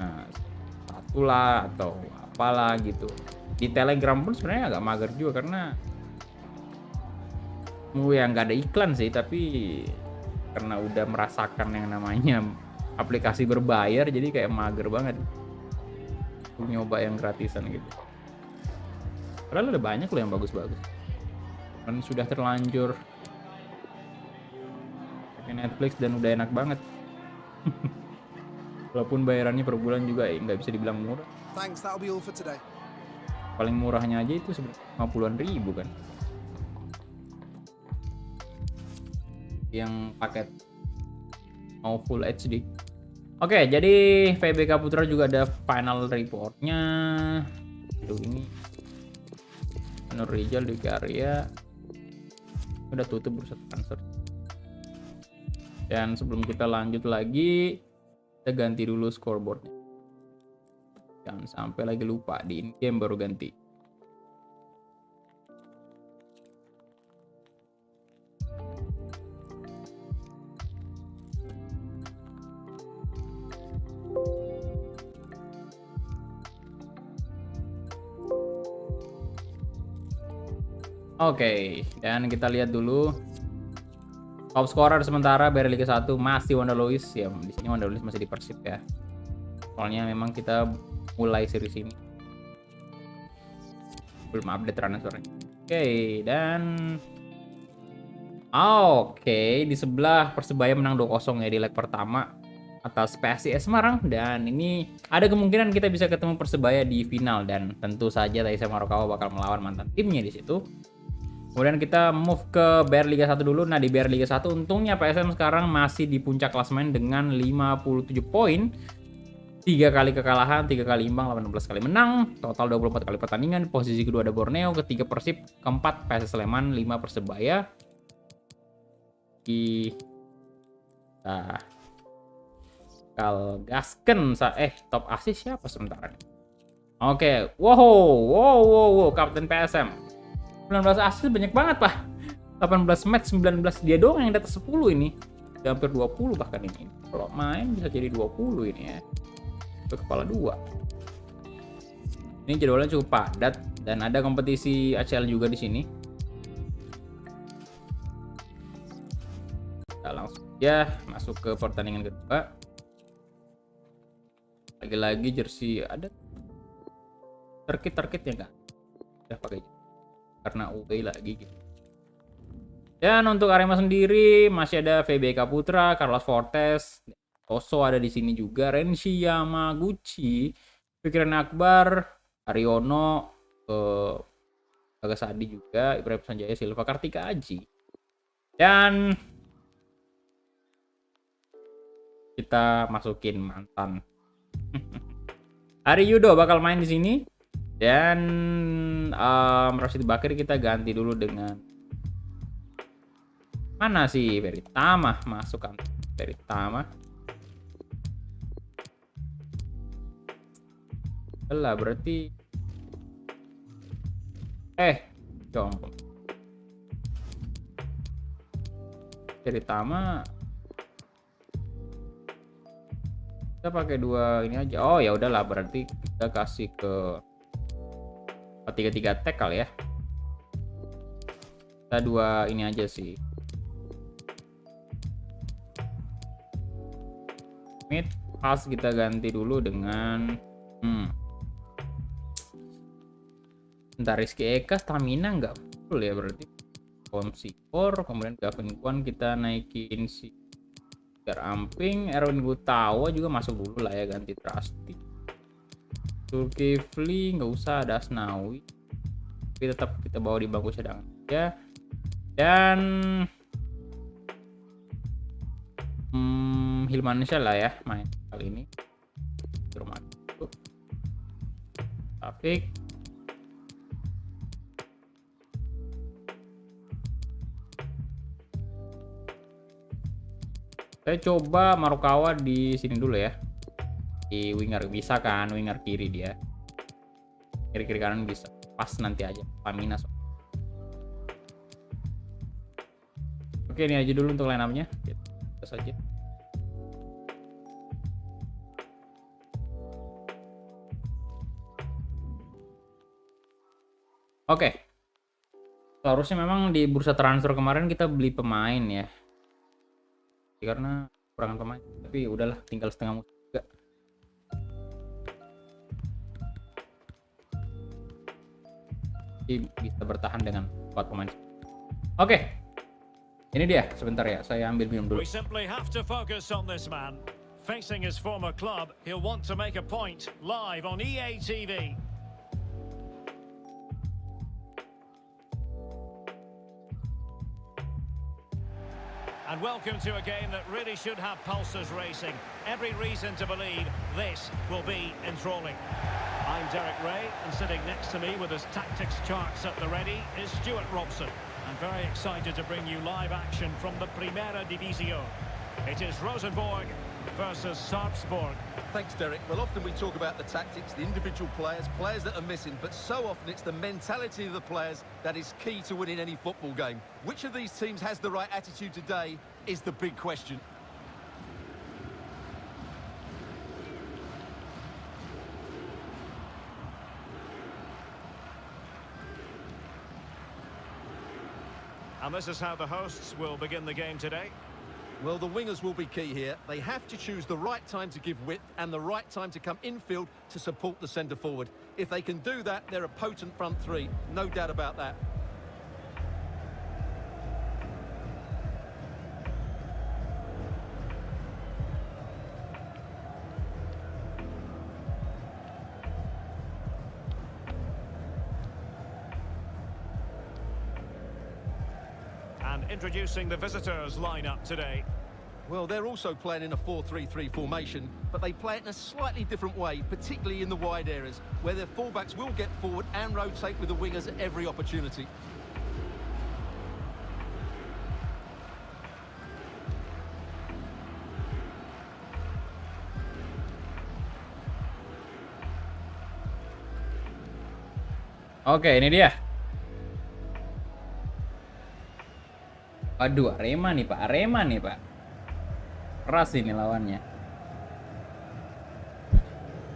satu lah atau apalah gitu. Di Telegram pun sebenarnya agak mager juga karena yang nggak ada iklan sih, tapi karena udah merasakan yang namanya aplikasi berbayar jadi kayak mager banget nyoba yang gratisan gitu. Padahal udah banyak loh yang bagus-bagus. Kan sudah terlanjur pakai Netflix dan udah enak banget. Walaupun bayarannya per bulan juga nggak bisa dibilang murah. Thanks, that'll be all for today. Paling murahnya aja itu sebenarnya 50-an ribu kan. Yang paket mau full HD. Oke, jadi VBK Putra juga ada final reportnya. Aduh, ini Nur Rizal di Karya udah tutup bursa transfer. Dan sebelum kita lanjut lagi, kita ganti dulu scoreboardnya. Jangan sampai lagi lupa, di in-game baru ganti. Oke, dan kita lihat dulu top scorer sementara dari Liga 1 masih Wanda Luis ya. Di sini Wanda Luis masih di Persib ya. Soalnya memang kita mulai series ini belum update transfernya. Oke, dan di sebelah Persebaya menang 2-0 ya di leg pertama atas PSIS Semarang, dan ini ada kemungkinan kita bisa ketemu Persebaya di final, dan tentu saja Taisei Marukawa bakal melawan mantan timnya di situ. Kemudian kita move ke BR Liga 1 dulu. Nah, di BR Liga 1 untungnya PSM sekarang masih di puncak klasemen dengan 57 poin. 3 kali kekalahan, 3 kali imbang, 18 kali menang. Total 24 kali pertandingan. Posisi kedua ada Borneo, ketiga Persib, keempat PSS Sleman, 5 Persebaya. Gasken top assist siapa sementara nih? Oke, wow, Kapten PSM. 19 assist banyak banget, Pak. 18 match, 19 dia doang yang di atas 10 ini. Udah hampir 20 bahkan ini. Kalau main bisa jadi 20 ini ya. Itu kepala 2. Ini jadwalnya cukup padat dan ada kompetisi ACL juga di sini. Kita langsung aja masuk ke pertandingan kedua. Lagi-lagi jersey ada terkit-terkitnya enggak? Udah pakai karena away lagi gitu. Dan untuk Arema sendiri masih ada VBK Putra, Carlos Fortes, Oso ada di sini juga, Renshi Yamaguchi, Pikiran Akbar, Ariono, Bagasadi juga, Ibrahim Sanjaya, Silva Kartika Aji. Dan kita masukin mantan. Ari Yudo bakal main di sini. Dan Rashid Bakir kita ganti dulu dengan mana sih? Veritama, masukkan Veritama. Lah berarti dong. Veritama kita pakai 2 ini aja. Oh ya udahlah, berarti kita kasih ke 3-3 tag kali ya. Kita 2 ini aja sih. Mid pas kita ganti dulu dengan Bentar, Rizky Eka stamina nggak full ya, berarti Komsikor, kemudian Gavin Kwan kita naikin si Amping, Erwin Gutawa juga masuk dulu lah ya, ganti Trusty. Zulkifli nggak usah, ada Asnawi, tapi tetap kita bawa di bangku cadangan aja. Dan Hilmansyah lah ya main kali ini. Rumah itu Taufik. Saya coba Marukawa di sini dulu ya. Di winger bisa kan, winger kiri dia. Kiri kanan bisa. Pas nanti aja. Stamina so. Oke, ini aja dulu untuk line up-nya. Terus aja. Oke. Seharusnya memang di bursa transfer kemarin kita beli pemain ya. Karena kekurangan pemain. Tapi udahlah, tinggal setengah musim juga. Jadi bisa bertahan dengan 4 pemain. Oke. Ini dia, sebentar ya, saya ambil minum dulu. We simply have to focus on this man. Facing his former club, he'll want to make a point live on EA TV. And welcome to a game that really should have pulses racing. Every reason to believe this will be enthralling. I'm Derek Ray, and sitting next to me with his tactics charts at the ready is Stuart Robson. I'm very excited to bring you live action from the Primera División. It is Rosenborg versus Sarpsborg. Thanks, Derek. Well, often we talk about the tactics, the individual players that are missing, but so often it's the mentality of the players that is key to winning any football game. Which of these teams has the right attitude today is the big question. And this is how the hosts will begin the game today. Well, the wingers will be key here. They have to choose the right time to give width and the right time to come infield to support the centre forward. If they can do that, they're a potent front three. No doubt about that. And introducing the visitors lineup today. Well, they're also playing in a 4-3-3 formation, but they play it in a slightly different way, particularly in the wide areas, where their fullbacks will get forward and rotate with the wingers at every opportunity. Oke, ini dia. Aduh, Arema nih Pak. Keras ini lawannya.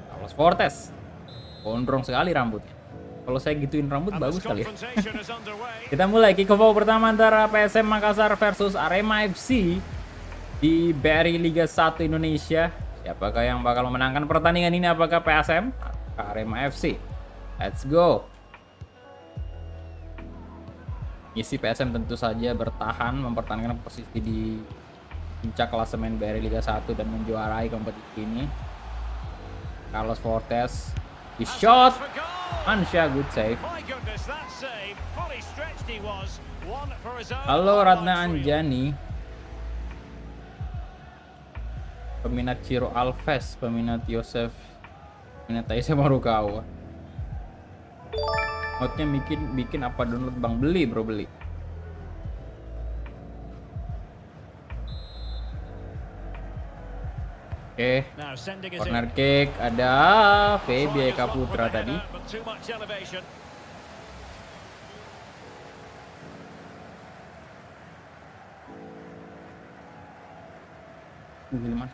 Carlos Fortes. Gondrong sekali rambutnya. Kalau saya gituin rambut bagus kali ya. Kita mulai kick off pertama antara PSM Makassar versus Arema FC di BRI Liga 1 Indonesia. Siapakah yang bakal memenangkan pertandingan ini? Apakah PSM atau Arema FC? Let's go. Isi PSM tentu saja bertahan mempertahankan posisi di puncak klasemen BRI Liga 1 dan menjuarai kompetisi ini. Carlos Fortes, di shot, Ansha, good save. Halo Ratna Anjani, peminat Ciro Alves, peminat Yosef, peminat Taisa Marukawa. Modnya bikin apa download bang? Beli bro, beli. Oke, corner kick ada Feby Eka Putra tadi. Gimana?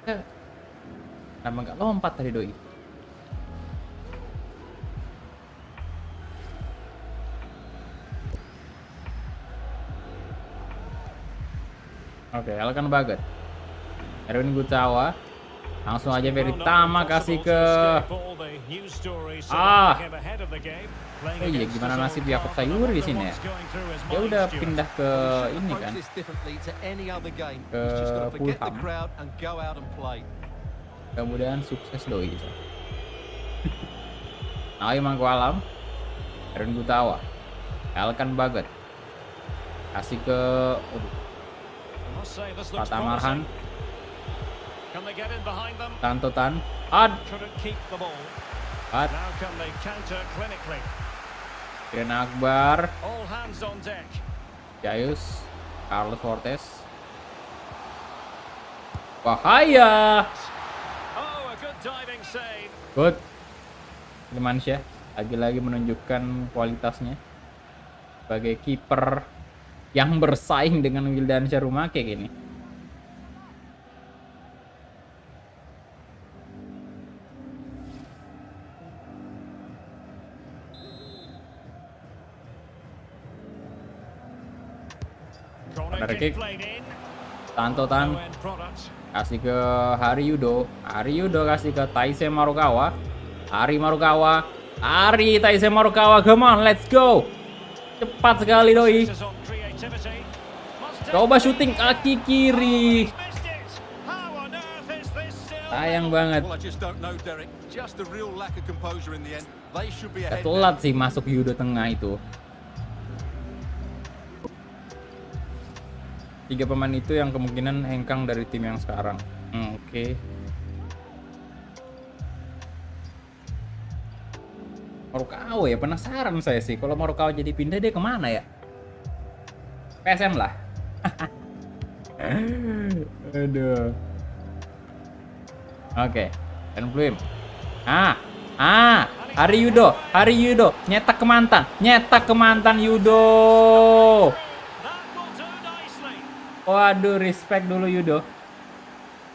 Kenapa nggak lompat tadi doi? Oke, Elkan Baget, Erwin Gutawa, langsung aja Veritama kasih ke oh iya, gimana nasib Yakob Sayuri di sini ya? Dia udah pindah ke ini kan, ke Fulham. Kemudian sukses doi. Nah, Mangku Alam, Erwin Gutawa, Elkan Baget kasih ke Fatah Marhan, Tantotan, Kiran Akbar, Jayus, Carlos Fortes, bahaya. Good. Limansyah lagi-lagi menunjukkan kualitasnya sebagai kiper yang bersaing dengan Wildan Syarumake gini. Corner Kick. kick played in. Tanto Tan No end product. kasih ke Hari Yudo kasih ke Taisei Marukawa. Ari Taisei Marukawa, come on, let's go. Cepat sekali doi. Is on creativity. Must Coba take- syuting kaki kiri. Missed it. How on earth is this still? Sayang banget. Well, I just don't know, Derek. Just a real lack of composure in the end. They should be ahead. Telat sih masuk Yudo tengah itu. 3 pemain itu yang kemungkinan hengkang dari tim yang sekarang. Oke. Marukawa ya, penasaran saya sih. Kalau Marukawa jadi pindah dia kemana ya? PSM lah. Aduh. Oke, dan Bluim. Hari Yudo, nyetak ke mantan Yudo. That will do nicely. Waduh, respect dulu Yudo.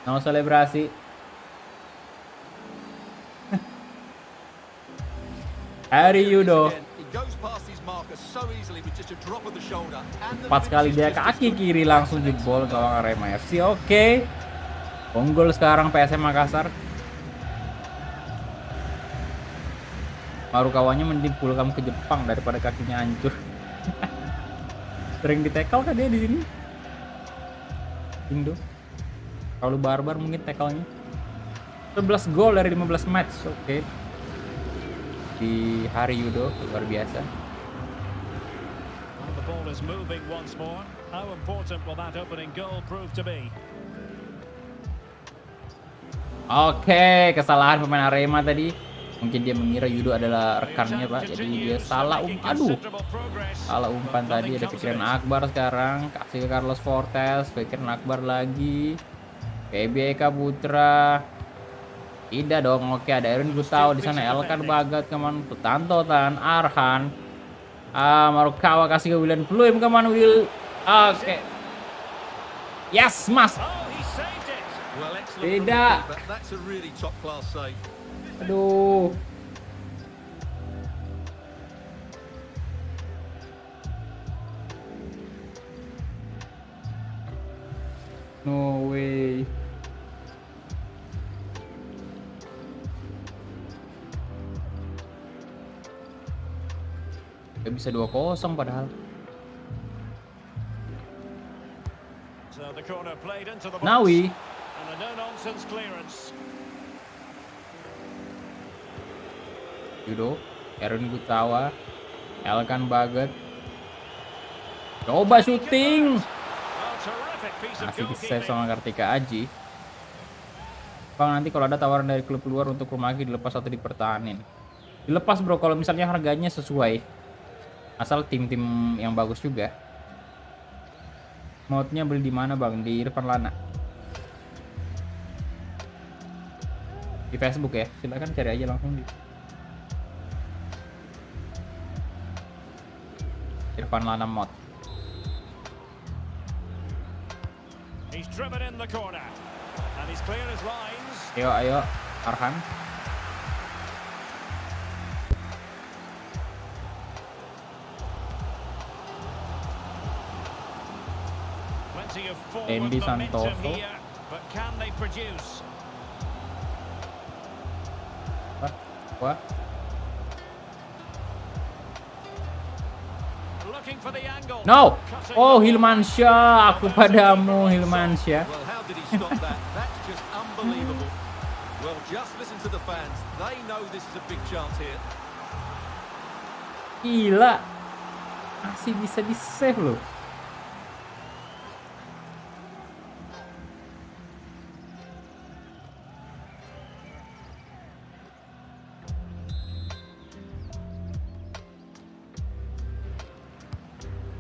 No selebrasi. Hari Yudo. He goes past his marker so easily with just a drop of the shoulder. And the 4 kali dia finish is just kaki as good. kiri langsung jebol gawang Arema FC. Oke. Unggul sekarang PSM Makassar. Marukawanya mending pulang ke Jepang daripada kakinya hancur. Sering ditekel kan dia di sini. Indo. Terlalu barbar mungkin tekelnya. 11 gol dari 15 match. Oke. Di Hari Yudo luar biasa. Well, the ball is moving once more. How important will that opening goal prove to be? Oke, kesalahan pemain Arema tadi. Mungkin dia mengira Yudo adalah rekannya, Pak. Jadi dia salah salah umpan tadi. Ada pikiran Akbar sekarang. Kasih ke Carlos Fortes, pikiran Akbar lagi. PBK Putra. Tidak dong. Oke, ada Erwin Gutau di sana. Elkan Bagat kemana? Tanto Tan, Arhan. Marukawa kasih ke William Bluim kemana Will? Oke. Yes, Mas. Oh, he saved it. Well, excellent from the Tidak. keeper. That's a really top class save. Aduh. No way. Gak bisa 2-0 padahal. So the corner played into the box. Nawi. And a no-nonsense clearance. Yudo, Erwin Gutawa, Elkan Bagat. Coba syuting. Oh, terrific piece of Masih di save goalkeeping. sama Kartika Aji. Bang, nanti kalau ada tawaran dari klub luar untuk Rumaki dilepas atau dipertahanin? Dilepas bro, kalau misalnya harganya sesuai. Asal tim-tim yang bagus juga. Mode-nya beli di mana bang? Di Irfan Lana. Di Facebook ya, silakan cari aja langsung di Irfan Lana mod. He's driven in the corner. And he's clear as lines. Ayo, Arhan. Plenty of forward Andy momentum Santoso. here, but can they produce? Wah, Looking for the angle. no. Cutting Oh, the ball. Hilmansyah, aku padamu Hilmansyah. Well, how did he stop that? That's just unbelievable. Well, just listen to the fans. They know this is a big chance here. Gila. Masih bisa di-save loh.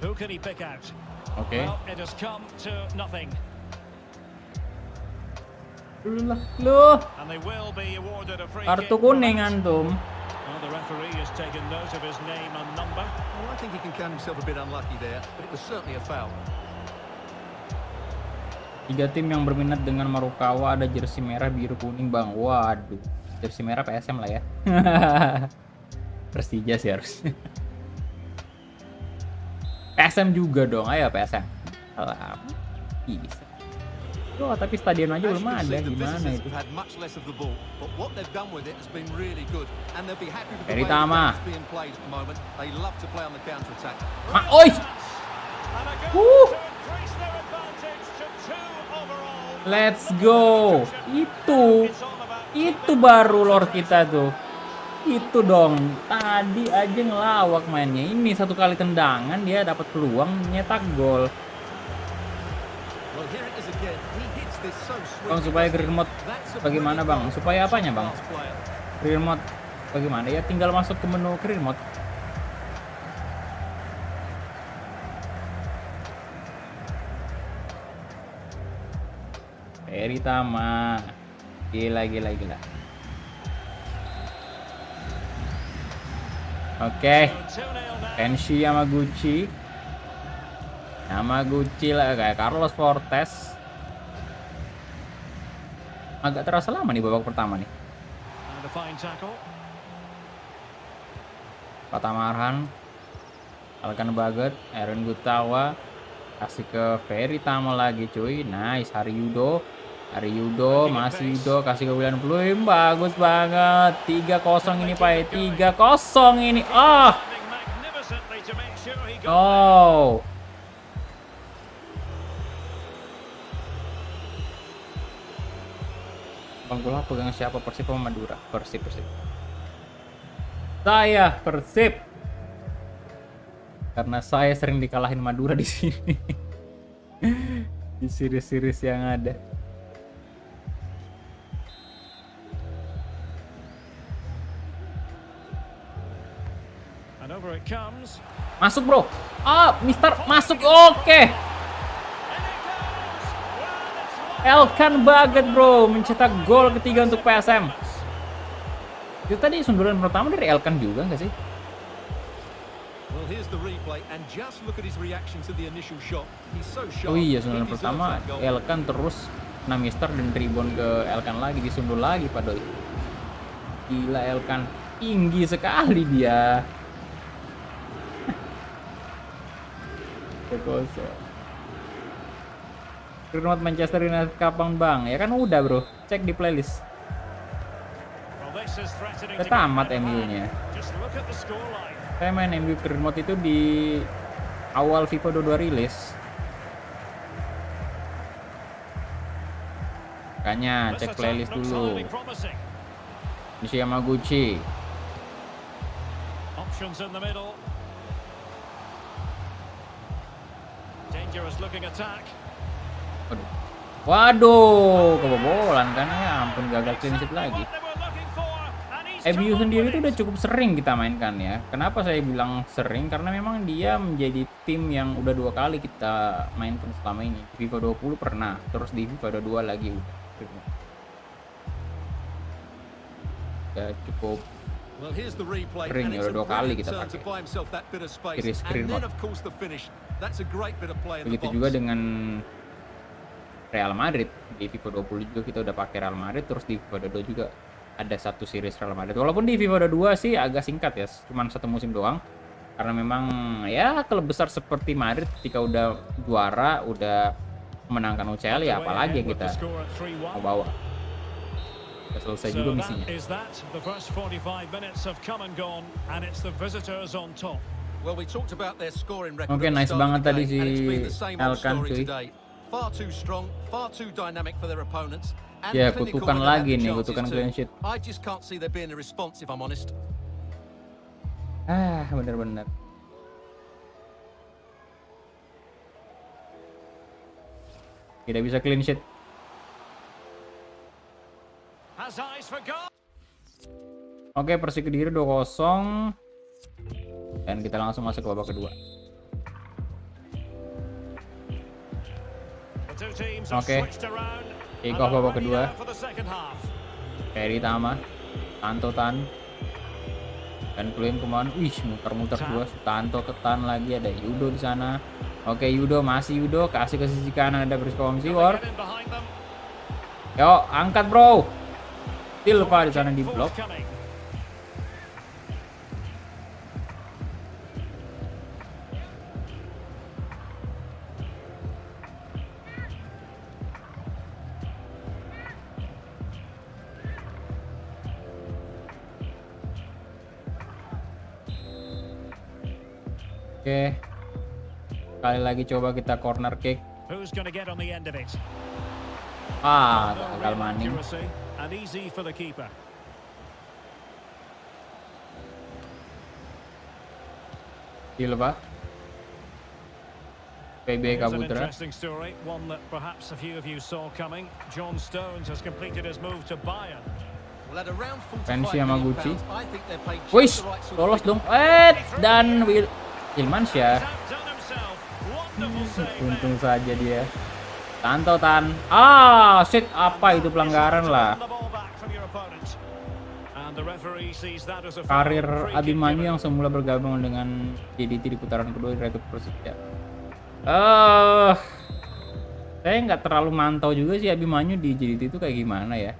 Who can he pick out? Oke. Well, it has come to nothing. Loh, And they will be awarded a free kartu kick for kuning that. antum. Well, the the referee has taken note of his name and number. Well, I think he can count himself a bit unlucky there, but it was certainly a foul. 3 tim yang berminat dengan Marukawa, ada jersey merah, biru, kuning, Bang. Waduh, jersey merah PSM lah ya. Persija sih harusnya. PSM juga dong, ayo PSM. Alah, bisa. Oh, tapi stadion aja belum ada, gimana itu? Peritama. Oi! Let's go. Itu baru Lord kita tuh. Itu dong. Tadi aja ngelawak mainnya. Ini 1 kali tendangan dia dapat peluang nyetak gol. Bang, supaya green mode bagaimana, Bang? Supaya apanya, Bang? Green mode bagaimana? Ya tinggal masuk ke menu green mode. Peritama. Gila. Oke. Kenshi Yamaguchi lah, kayak Carlos Fortes. Agak terasa lama nih babak pertama nih. Patamarhan, Alkan Baget, Aaron Gutawa, kasih ke Peritama lagi cuy. Nice, Haryudo, masih Yudo, kasih ke William Pluim, bagus banget. 3-0 ini Pak, 3-0 ini. Oh. Bang Bola pegang siapa, Persib sama Madura? Persib. Saya Persib. Karena saya sering dikalahin Madura di sini. Di series-series yang ada. Masuk, bro. Mister masuk. Oke. Elkan Baget, bro, mencetak gol ketiga untuk PSM. Itu tadi sundulan pertama dari Elkan juga nggak sih? Oh iya, sundulan pertama Elkan terus kena Mister dan rebound ke Elkan lagi, disundul lagi Pak Doi. Gila, Elkan tinggi sekali dia. Remote Manchester United kapan, Bang? Ya kan udah, bro. Cek di playlist. Udah tamat MU-nya. Saya main MU remote itu di awal FIFA 22 rilis. Makanya cek playlist dulu. Nishi Yamaguchi. Waduh, kebobolan kan ya, ampun, gagal clean sheet lagi. MU sendiri itu udah cukup sering kita mainkan ya. Kenapa saya bilang sering? Karena memang dia menjadi tim yang udah 2 kali kita mainkan selama ini. Di FIFA 20 pernah, terus di FIFA 22 lagi udah. Ya cukup sering ya, udah 2 kali kita pakai kiri screen mode. Begitu juga dengan Real Madrid. Di FIFA 20 juga kita udah pakai Real Madrid, terus di FIFA 22 juga ada 1 series Real Madrid. Walaupun di FIFA 22 sih agak singkat ya, cuman 1 musim doang. Karena memang ya klub besar seperti Madrid ketika udah juara, udah menangkan UCL, ya apalagi yang kita mau bawa. Udah selesai juga misinya. Oke, nice banget tadi si Elkan cuy. Ya, kutukan lagi nih, kutukan clean sheet. Bener-bener. Tidak bisa clean sheet. Oke, Persik Kediri 2-0. Dan kita langsung masuk ke babak kedua. Oke. Kick off babak kedua. Peritama, Antotan, Dan Kluim kemana? Wih, muter-muter dua. Sutanto ketan lagi, ada Yudo di sana. Oke, Yudo masih Yudo, kasih ke sisi kanan, ada Briscoe Siwor. Get in behind them. Yo, angkat bro. Silva di sana di blok. Forthcoming. Oke. Sekali lagi coba kita corner kick. Who's going to get on the end of it? Ah, No gagal real maning. accuracy and easy for the keeper. Silva. PB Here's an Kaputra. interesting story, one that perhaps a few of you saw coming. John Stones has completed his move to Bayern. Well, at around 45 Pensi million Yamaguchi. pounds, I think they're paid Wih, just the right sort of lolos figure. dong. Dan Hilmansyah. He's outdone himself. Wonderful save Untung there. saja dia. Tanto tan. Ah, shit, apa itu pelanggaran lah. The ball back from your opponent. And the referee sees that as a foul. Karir Free kick Abimanyu given. yang semula bergabung dengan JDT di putaran kedua di Retuk Persija. Saya nggak terlalu mantau juga sih Abimanyu di JDT itu kayak gimana ya.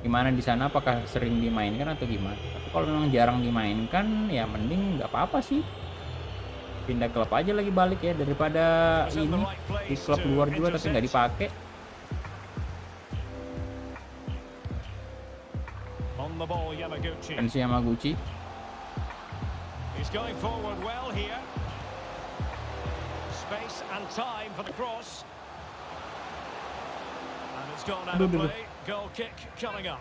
Gimana di sana, apakah sering dimainkan atau gimana. Tapi kalau memang jarang dimainkan ya mending nggak apa-apa sih. Pindah klub aja lagi balik ya, daripada ini di klub luar juga tapi nggak dipakai. On the ball, Yamaguchi. Pensi Yamaguchi. He's going forward well here. Space and time for the cross. And it's gone out of Aduh. play. Goal kick coming up.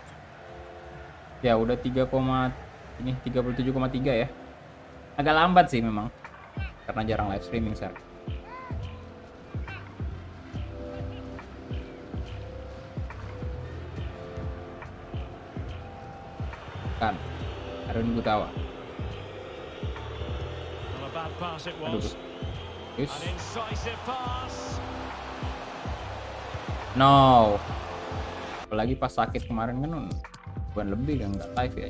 Ya udah 37,3 ya. Agak lambat sih memang. Karena jarang live streaming sekarang. Kan. Arun Gutawa. Well, a bad pass it Aduh. was. Yus. An incisive pass. No. Apalagi pas sakit kemarin kan bukan lebih kan nggak live ya.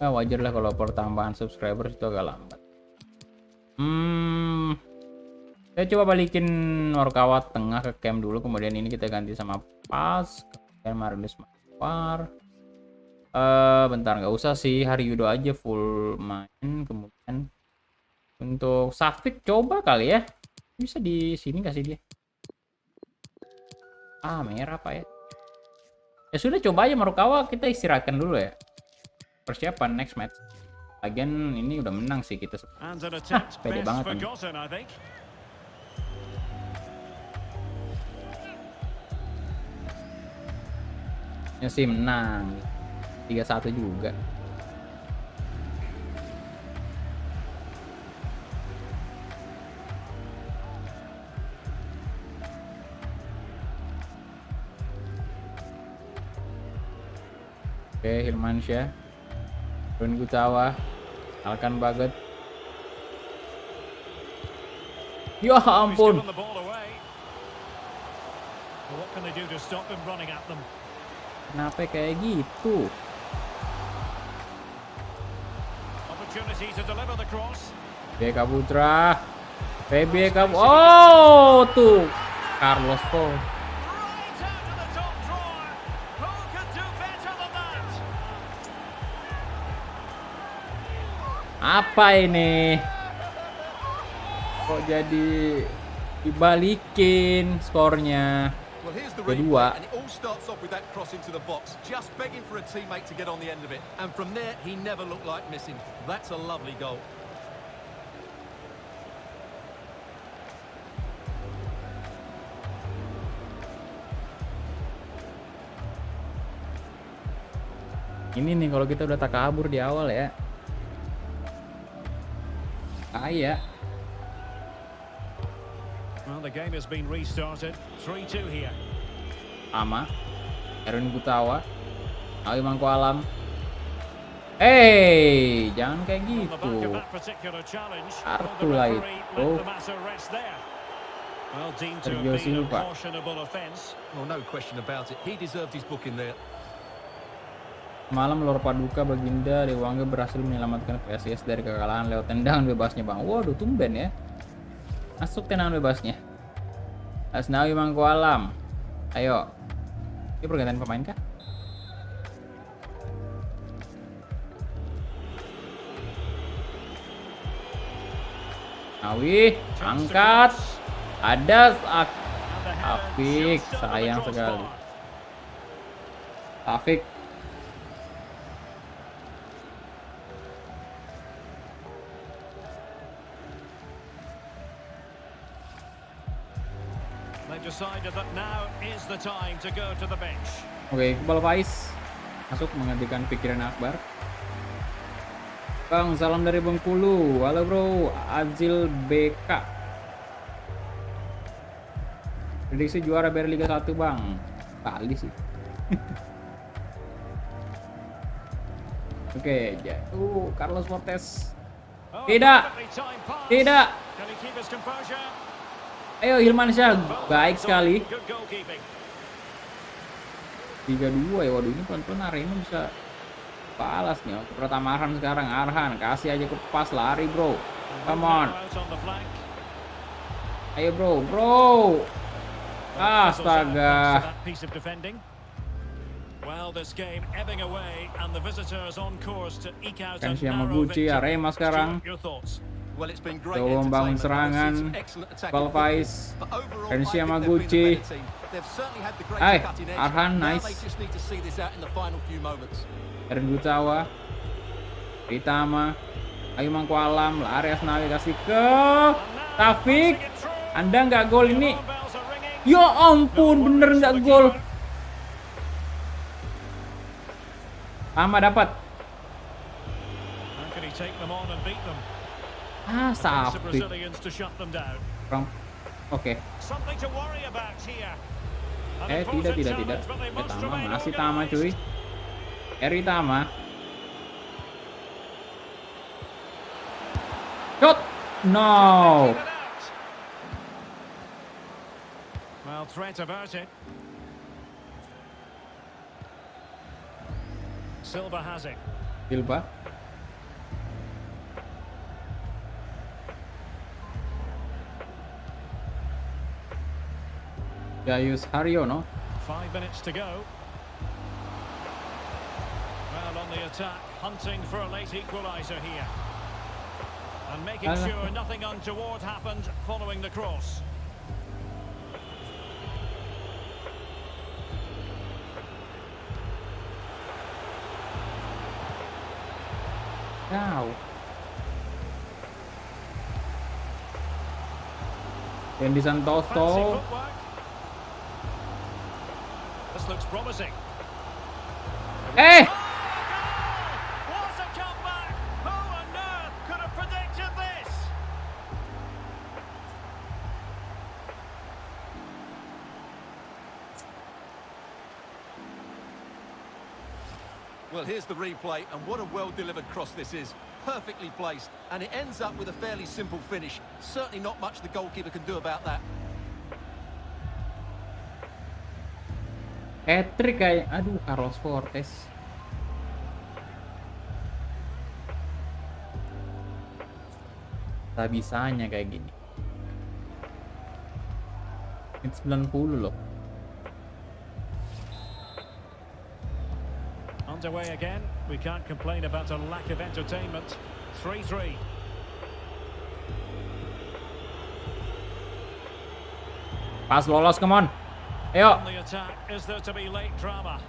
Nah, wajar lah kalau pertambahan subscriber itu agak lambat. Saya coba balikin Morikawa tengah ke camp dulu, kemudian ini kita ganti sama pas, kemudian Marius Mawar. Bentar, nggak usah sih, Hari Yudo aja full main, kemudian untuk Safik coba kali ya, bisa di sini kasih dia. Ah, merah pak ya. Ya sudah, coba aja Morikawa, kita istirahatkan dulu ya. Persiapan next match. Lagian ini udah menang sih kita. And an attempt pede best banget kan. forgotten, I think. Ya sih menang 3-1 juga. Oke, Hilmansyah, Run Gutawa, Alkan Baget. Ya He's ampun. given the ball away. Well, what can they do to stop him running at them? Kenapa kayak gitu? Opportunity to deliver the cross. BK Putra. PB kamu. Oh, tuh. Carlos Paul. Right out of the top drawer. Who could do better than that? Apa ini? Kok jadi dibalikin skornya? Well, here's the Kedua. replay, and it all starts off with that cross into the box, just begging for a teammate to get on the end of it. And from there, he never looked like missing. That's a lovely goal. Ini nih kalau kita udah tak kabur di awal ya. Kayak. Well, the game has been restarted. 3-2 here. Sama. Erwin Gutawa. Awi Mangko Alam. Jangan kayak On the gitu. back of that particular challenge, Kartu the lah referee itu. let the matter rest there. Well, deemed to have Sergio been a Silva. cautionable offence. Well, no question about it. He deserved his booking there. Malam Lord Paduka Baginda Dewangga berhasil menyelamatkan PSIS dari kekalahan lewat tendangan bebasnya bang. Waduh tumben ya. Masuk tendangan bebasnya. Asnawi Mangkualam. Ayo. Ini pergantian pemain kah? Nawi, angkat. Ada Taufik, sayang sekali. Taufik. They've decided that now is the time to go to the bench. Oke, Iqbal Faiz masuk menggantikan pikiran Akbar. Bang, salam dari Bengkulu. Halo bro, Azil BK. Prediksi juara BR Liga 1 bang. Kali sih. Oke, jatuh Carlos Fortes. Oh, Tidak. perfectly timed pass. Tidak. Can he keep his composure? Ayo Hilmansyah, baik sekali. Good goalkeeping. 3-2 ya. Waduh, ini pelan-pelan Arema bisa balas nih. Pertama Arhan sekarang. Arhan kasih aja ke pas, lari bro. Come on. Now out on the flank. Ayo bro. Astaga. That piece of defending. Well, this game ebbing away and the visitors on course to eke out a Kenshi narrow Yamaguchi, victory. Arema sekarang. Stuart, your thoughts? Well, it's been great Coba membangun entertainment. serangan. We've seen some excellent attacking Iqbal Faiz. football. But overall, Kenshi I think they've been Yamaguchi. the better team. They've certainly had the greater Hai, cutting edge. Arhan, Now nice. they just need to see this out in the final few moments. Eren Gutawa. Ritama. Ayu Mangkualam. Lari Asnawi kasih ke Taufik. Anda nggak gol ini. Alarm bells are ringing. Ya ampun, bener nggak gol. Tama dapat. How can he take them on and beat them? Forces The Taufik. Brazilians to shut them down. Oke. Something to worry about here. An Tidak. important challenge, but they must Tama, remain masih Tama organised. cuy. Eri Tama. Shot. No. Taking it out. Well, threat averted. Silva has it. Silva. Gayus Haryono. 5 minutes to go. Well, on the attack, hunting for a late equaliser here. And making Alah. sure nothing untoward happened following the cross. Wow. Randy Fancy Santoso. footwork. This looks promising. Eh, What a comeback! Who on earth could have predicted this? Well, here's the replay, and what a well-delivered cross this is. Perfectly placed, and it ends up with a fairly simple finish. Certainly not much the goalkeeper can do about that. hat-trick kayak. Aduh, Carlos Fortes. Tak bisanya kayak gini. Ini 90 loh. Underway again. We can't complain about a lack of entertainment. 3-3. Pas lolos, come on. Ayo, On the attack, is there to be late drama?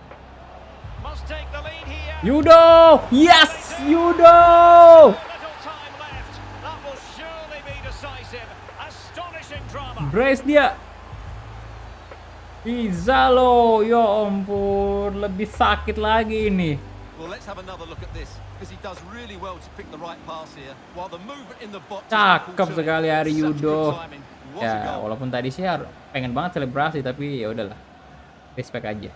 Must take the lead here. Yudo! Yes, Yudo! Little time left. That will surely be decisive. Astonishing drama. Brace dia. Izalo, ya ampun, lebih sakit lagi ini. Well, let's have another look at this, because he does really well to pick the right pass here, while the movement in the box is Cakep equal to it. sekali Ari Such Yudo. good timing. What a Ya, goal. walaupun tadi sih pengen banget selebrasi, tapi ya udahlah. Respect aja.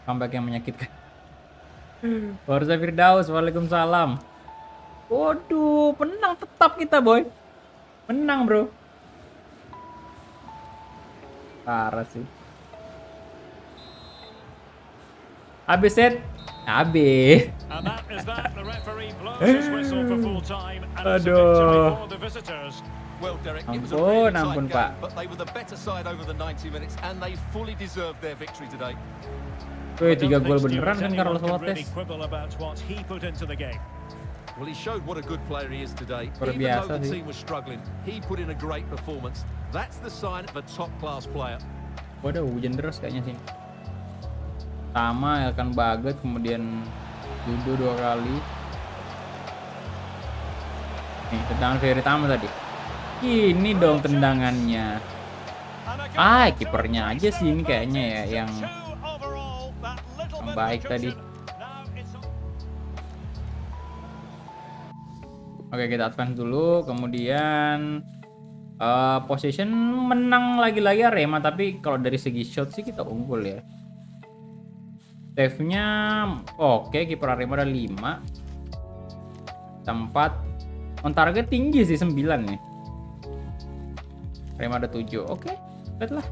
Comeback yang menyakitkan. Warza Firdaus, waalaikumsalam. Waduh, menang tetap kita boy. Menang bro. Parah sih. Habis set. AB. And that is that. The referee blows his whistle for full time, and it's a Aduh. victory for the visitors. Well, Derek, it was a Ampun, really tight ampun, game, Pak. but they were the better side over the 90 minutes, and they fully deserved their victory today. Wih, I don't 3 gol think beneran Stuart kan anyone Carlos can Alvarez. really quibble about what he put into the game. Well, he showed what a good player he is today. Luar Even biasa though the sih. team was struggling, he put in a great performance. That's the sign of a top-class player. Waduh, hujan deras kayaknya sih. Sama Elkan Baget, kemudian Judo 2 kali. Nih, tendangan Ferry Tama tadi. Ini dong tendangannya. Ah, kipernya aja sih ini kayaknya ya yang baik tadi. Oke, kita advance dulu, kemudian possession menang lagi-lagi Arema, tapi kalau dari segi shot sih kita unggul ya. Save-nya oke, kiper Arema ada 5. Tempat on target tinggi sih 9 nih. Arema ada 7. Oke, lihat lah.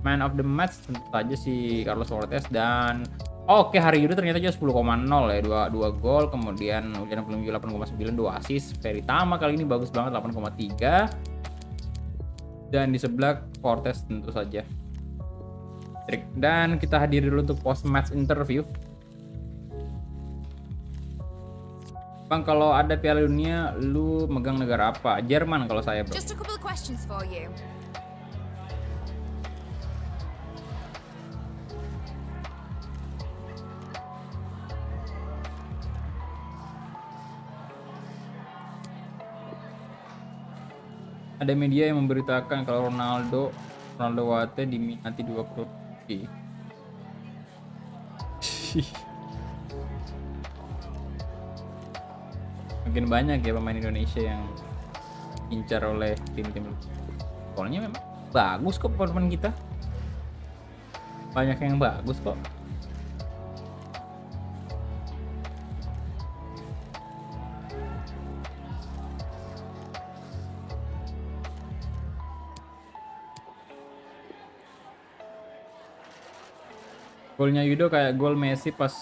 Man of the match tentu saja si Carlos Alvarez dan oke, Hari Yudo ternyata juga 10,0 ya, 2 gol, kemudian Ujian Pelunjuk 8,9, 2 assist. Ferry Tama kali ini bagus banget 8,3. Dan di sebelah Fortes tentu saja. Dan kita hadiri dulu untuk post match interview. Bang, kalau ada Piala Dunia, lu megang negara apa? Jerman kalau saya, bro. Just a couple of questions for you. Ada media yang memberitakan kalau Ronaldo Wate diminati 2 klub. Makin banyak ya pemain Indonesia yang incar oleh tim-tim. Soalnya memang bagus kok pemain kita. Banyak yang bagus kok. Golnya Yudo kayak gol Messi pas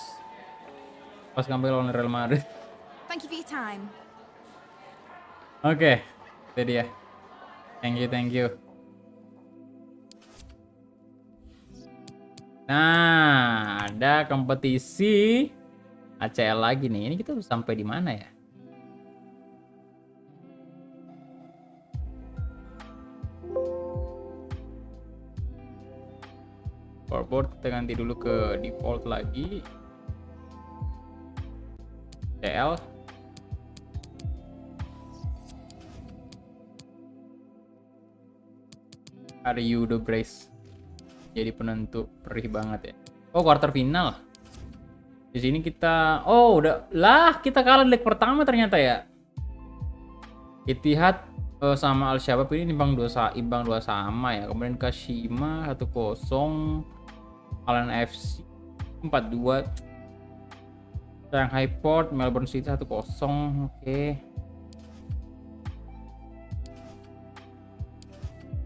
comeback lawan Real Madrid. Thank you for your time. Oke, itu dia. Thank you. Nah, ada kompetisi ACL lagi nih. Ini kita sampai di mana ya? Scoreboard kita ganti dulu ke default lagi. CL. Ada Yudo Brace. Jadi penentu, perih banget ya. Oh, quarter final. Di sini kita kita kalah di leg pertama ternyata ya. Ittihad sama Al Shabab ini imbang 2 sama ya. Kemudian Kashima 1-0. Alan FC 4-2. Shanghai Port, Melbourne City 1-0. Oke.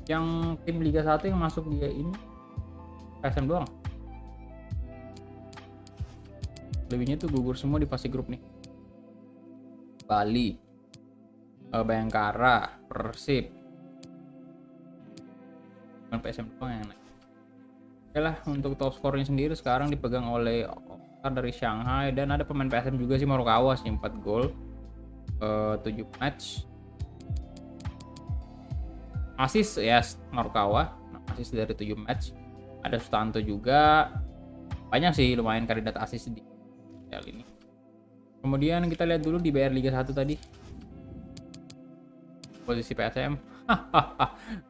Yang tim Liga 1 yang masuk dia ini PSM doang. Lebihnya tuh gugur semua di fase grup nih. Bali, Bayangkara, Persib. Bukan PSM doang yang naik. Oke lah, untuk top skornya sendiri sekarang dipegang oleh Okar dari Shanghai, dan ada pemain PSM juga sih, Morikawa sih, 4 gol 7 match. Asis yes, Morikawa asis dari 7 match. Ada Sutanto juga. Banyak sih lumayan kandidat asis di kali ini. Kemudian kita lihat dulu di BR Liga 1 tadi. Posisi PSM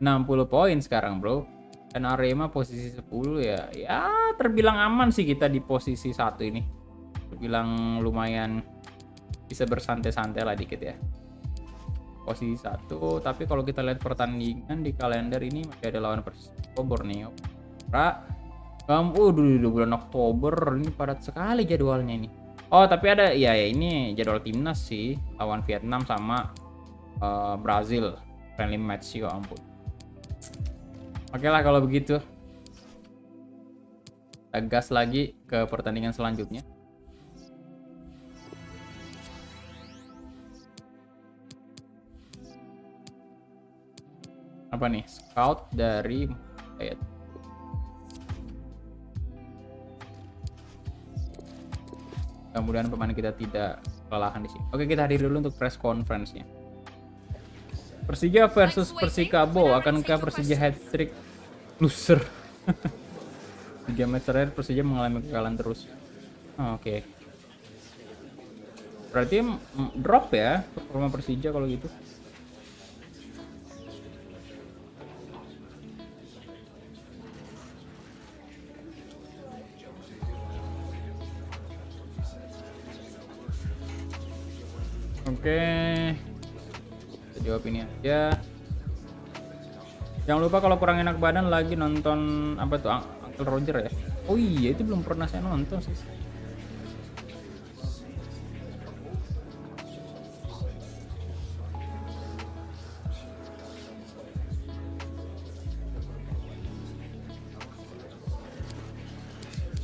60 poin sekarang, bro. Dan Arema posisi 10 ya. Ya terbilang aman sih kita di posisi 1 ini. Terbilang lumayan bisa bersantai-santai lah dikit ya. Posisi 1, tapi kalau kita lihat pertandingan di kalender ini masih ada lawan Persis Borneo. Dulu bulan Oktober ini padat sekali jadwalnya ini. Oh, tapi ada ya ini jadwal timnas sih, lawan Vietnam sama Brazil friendly match sih, ampun. Oke lah kalau begitu. Kita gas lagi ke pertandingan selanjutnya. Apa nih? Scout dari Ayat. Mudah-mudahan pemain kita tidak kelelahan di sini. Oke, kita hadir dulu untuk press conference-nya. Persija versus Persikabo. Akankah Persija hat-trick? Loser. 3 match terakhir Persija mengalami kekalahan terus. Oh, oke. Berarti drop ya performa Persija kalau gitu. Oke, kita jawab ini aja. Jangan lupa kalau kurang enak badan lagi nonton apa tuh Uncle Roger ya. Oh iya, itu belum pernah saya nonton sih.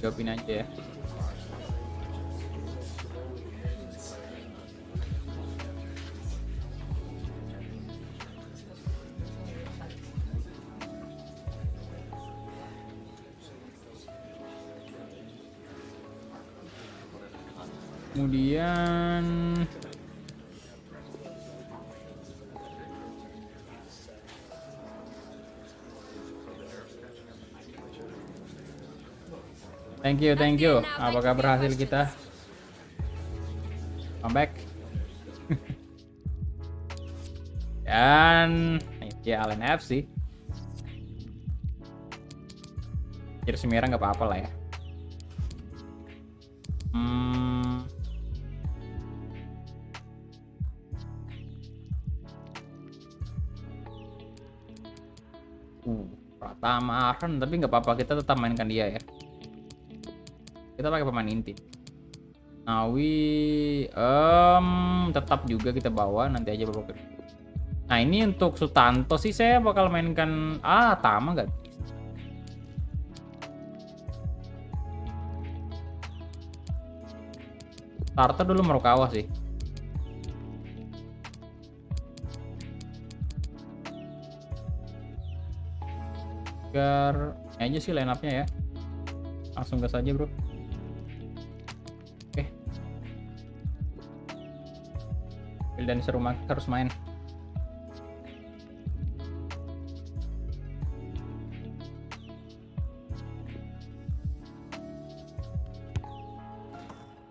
Jawabin aja ya. Kemudian thank you. Apakah berhasil kita comeback? Dan ya Allen FC. Jersey merah nggak apa-apa lah ya. Pratama Arhan, tapi nggak apa-apa, kita tetap mainkan dia ya. Kita pakai pemain inti. Nawi tetap juga kita bawa, nanti aja bawa. Nah ini untuk Sutanto sih saya bakal mainkan Tama nggak? Starter dulu Merukawa sih. Biar aja sih line up-nya ya. Langsung gas aja, bro. Oke. Dan Serumah harus main.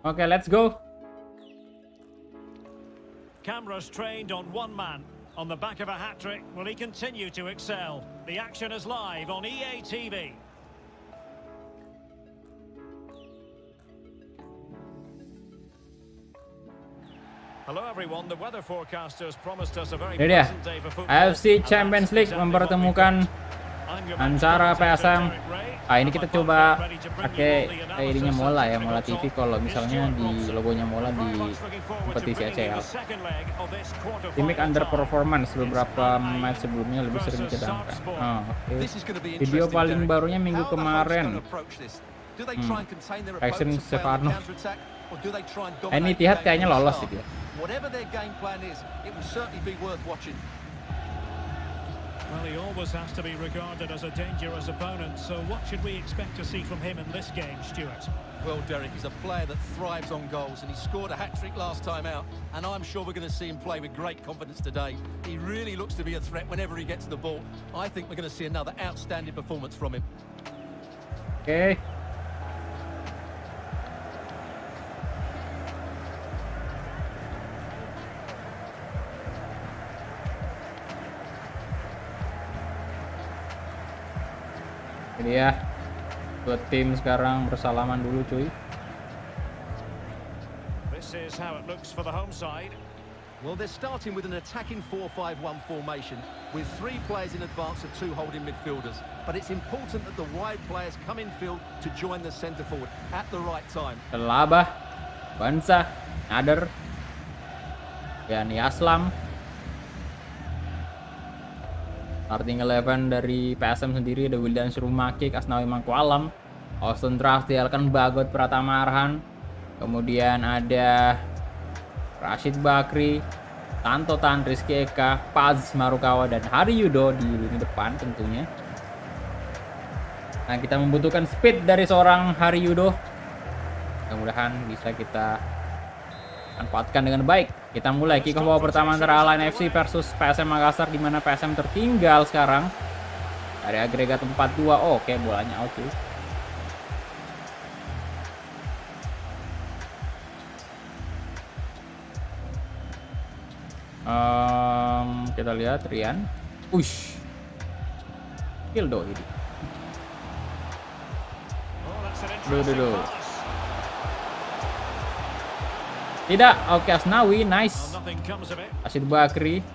Oke, let's go. Cameras trained on one man. On the back of a hat-trick, will he continue to excel? The action is live on EA TV. Hello everyone, the weather forecasters promised us a very Ini dia. pleasant day for football. AFC Champions League mempertemukan antara PSM. Ini kita coba pakai ID-nya Mola ya, Mola TV kalau misalnya di logonya Mola di kompetisi ACL. Timik underperformance beberapa match sebelumnya lebih sering dicadangkan. Oke. Video paling barunya minggu kemarin. Tyson Stefano. Ini Etihad kayaknya lolos sih dia. Whatever their game plan is, it will certainly be worth watching. Well, he always has to be regarded as a dangerous opponent, so what should we expect to see from him in this game, Stuart? Well, Derek, he's a player that thrives on goals, and he scored a hat-trick last time out, and I'm sure we're going to see him play with great confidence today. He really looks to be a threat whenever he gets the ball. I think we're going to see another outstanding performance from him. Oke. Ini ya, dua tim sekarang bersalaman dulu cuy. This is how it looks for the home side. Well, they're starting with an attacking 4-5-1 formation with 3 players in advance of 2 holding midfielders. But it's important that the wide players come in field to join the centre forward at the right time. Labah, Bansa, Nader, dan Yaslam. Starting 11 dari PSM sendiri ada Wildan Surumaki, Asnawi Mangkualam, Austin Drastil kan Bagot Pratama Arhan. Kemudian ada Rashid Bakri, Tanto Tan, Rizky Eka, Paz Marukawa, dan Hari Yudo di lini depan tentunya. Nah, kita membutuhkan speed dari seorang Hari Yudo. Mudah-mudahan bisa kita manfaatkan dengan baik. Kita mulai kick off babak pertama antara Al-Ain FC versus PSM Makassar, di mana PSM tertinggal sekarang dari agregat 4-2. Oh, oke, bolanya out tuh. Kita lihat Rian. Ush. Kildo ini. Duh. Tidak, oke, Asnawi, nice. Rashid Bakri.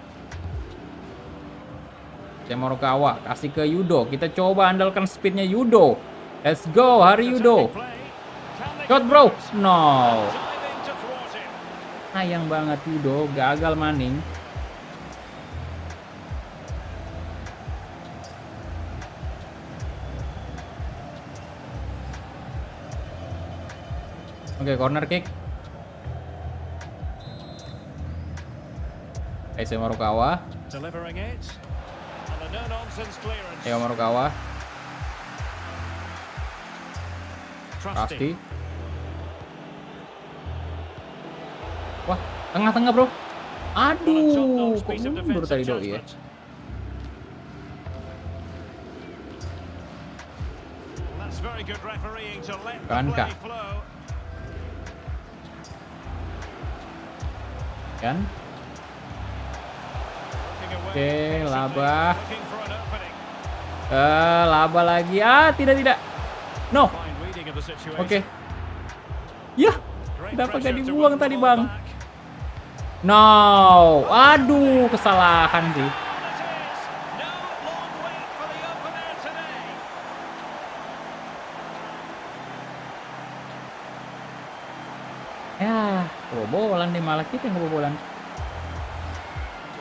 Marukawa kasih ke Yudo. Kita coba andalkan speednya Yudo. Let's go, Hari Yudo. Shot bro. No. Sayang banget Yudo, gagal maning. Oke, corner kick. Marukawa. Marukawa. Pasti. Wah, tengah-tengah bro. Aduh, kok mundur tadi Doi ya. Kak. Kan? Oke, Laba. Laba lagi. Tidak. No. Oke. Ya, kenapa gak dibuang tadi bang? No. Aduh, kesalahan sih. Ya, kebobolan nih, malah kita yang kebobolan.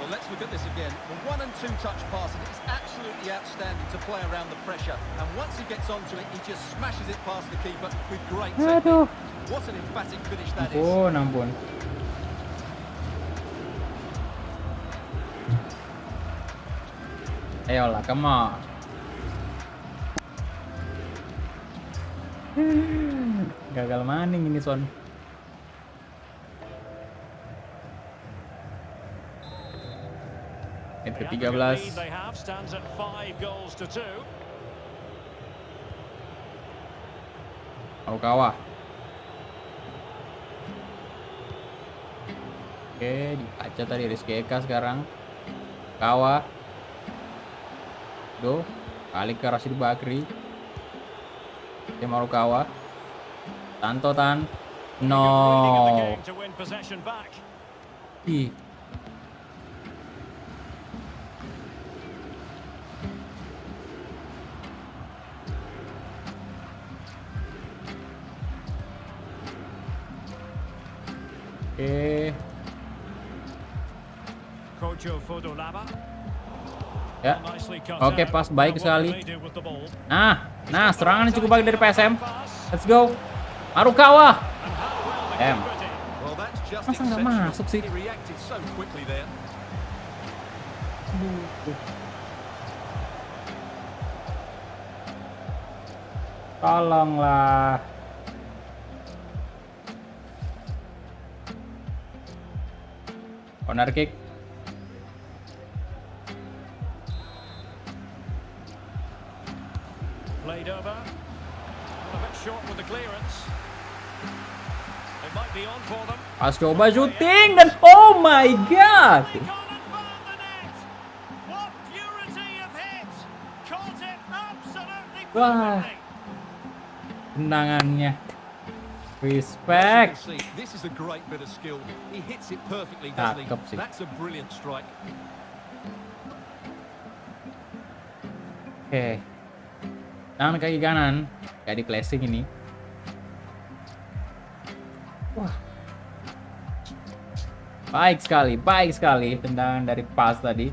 Well, let's look at this again. The 1 and 2 touch passing is absolutely outstanding to play around the pressure. And once he gets onto it, he just smashes it past the keeper with great technique. What an emphatic finish that is. Ampun. Ayolah, come on. Gagal maning ini Son. Menit ke-13. Marukawa. Oke, dibaca tadi Rizky Eka sekarang. Kawa. Kali ke Rashid Bakri. Marukawa. Tanto Tan. No. Ih. Ya. Oke, pas baik sekali. Nah, serangan cukup baik dari PSM. Let's go. Marukawa. Masa nggak masuk sih? Tolonglah. Corner kick. Played over. A bit short with the clearance. It might be on for them. Pas coba syuting dan oh my god. Wah. Tendangannya. Respect. This is a great bit of skill. He hits it perfectly, doesn't he? That's a brilliant strike. Oke. Tangan kaki kanan, kayak di placing ini. Wah. Baik sekali tendangan dari Paz tadi.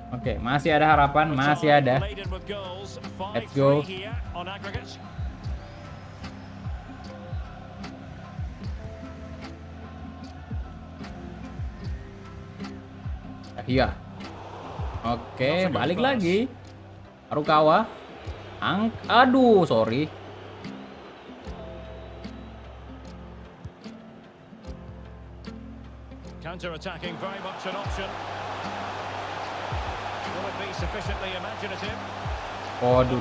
Oke, masih ada harapan, masih ada. both goals. Let's go. 5-3 here on aggregate. Iya. Oke, balik lagi. Marukawa. Aduh, sorry. Counter-attacking, very much an option. Will it be sufficiently imaginative? Waduh,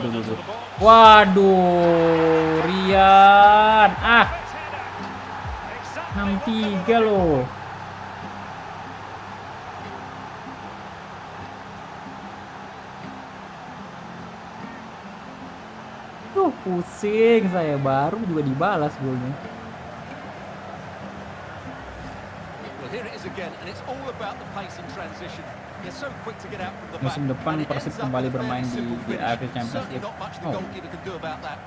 waduh, Rian. Fits header. Exactly 6-3 loh. Pusing saya, baru juga dibalas golnya. Well, here it is again, and it's all about the pace in transition. They're so quick to get out from the back. Musim depan and it Persib ends up kembali with a bermain fairly simple di finish. AFC Champions Certainly League. not much the Oh, goalkeeper can do about that.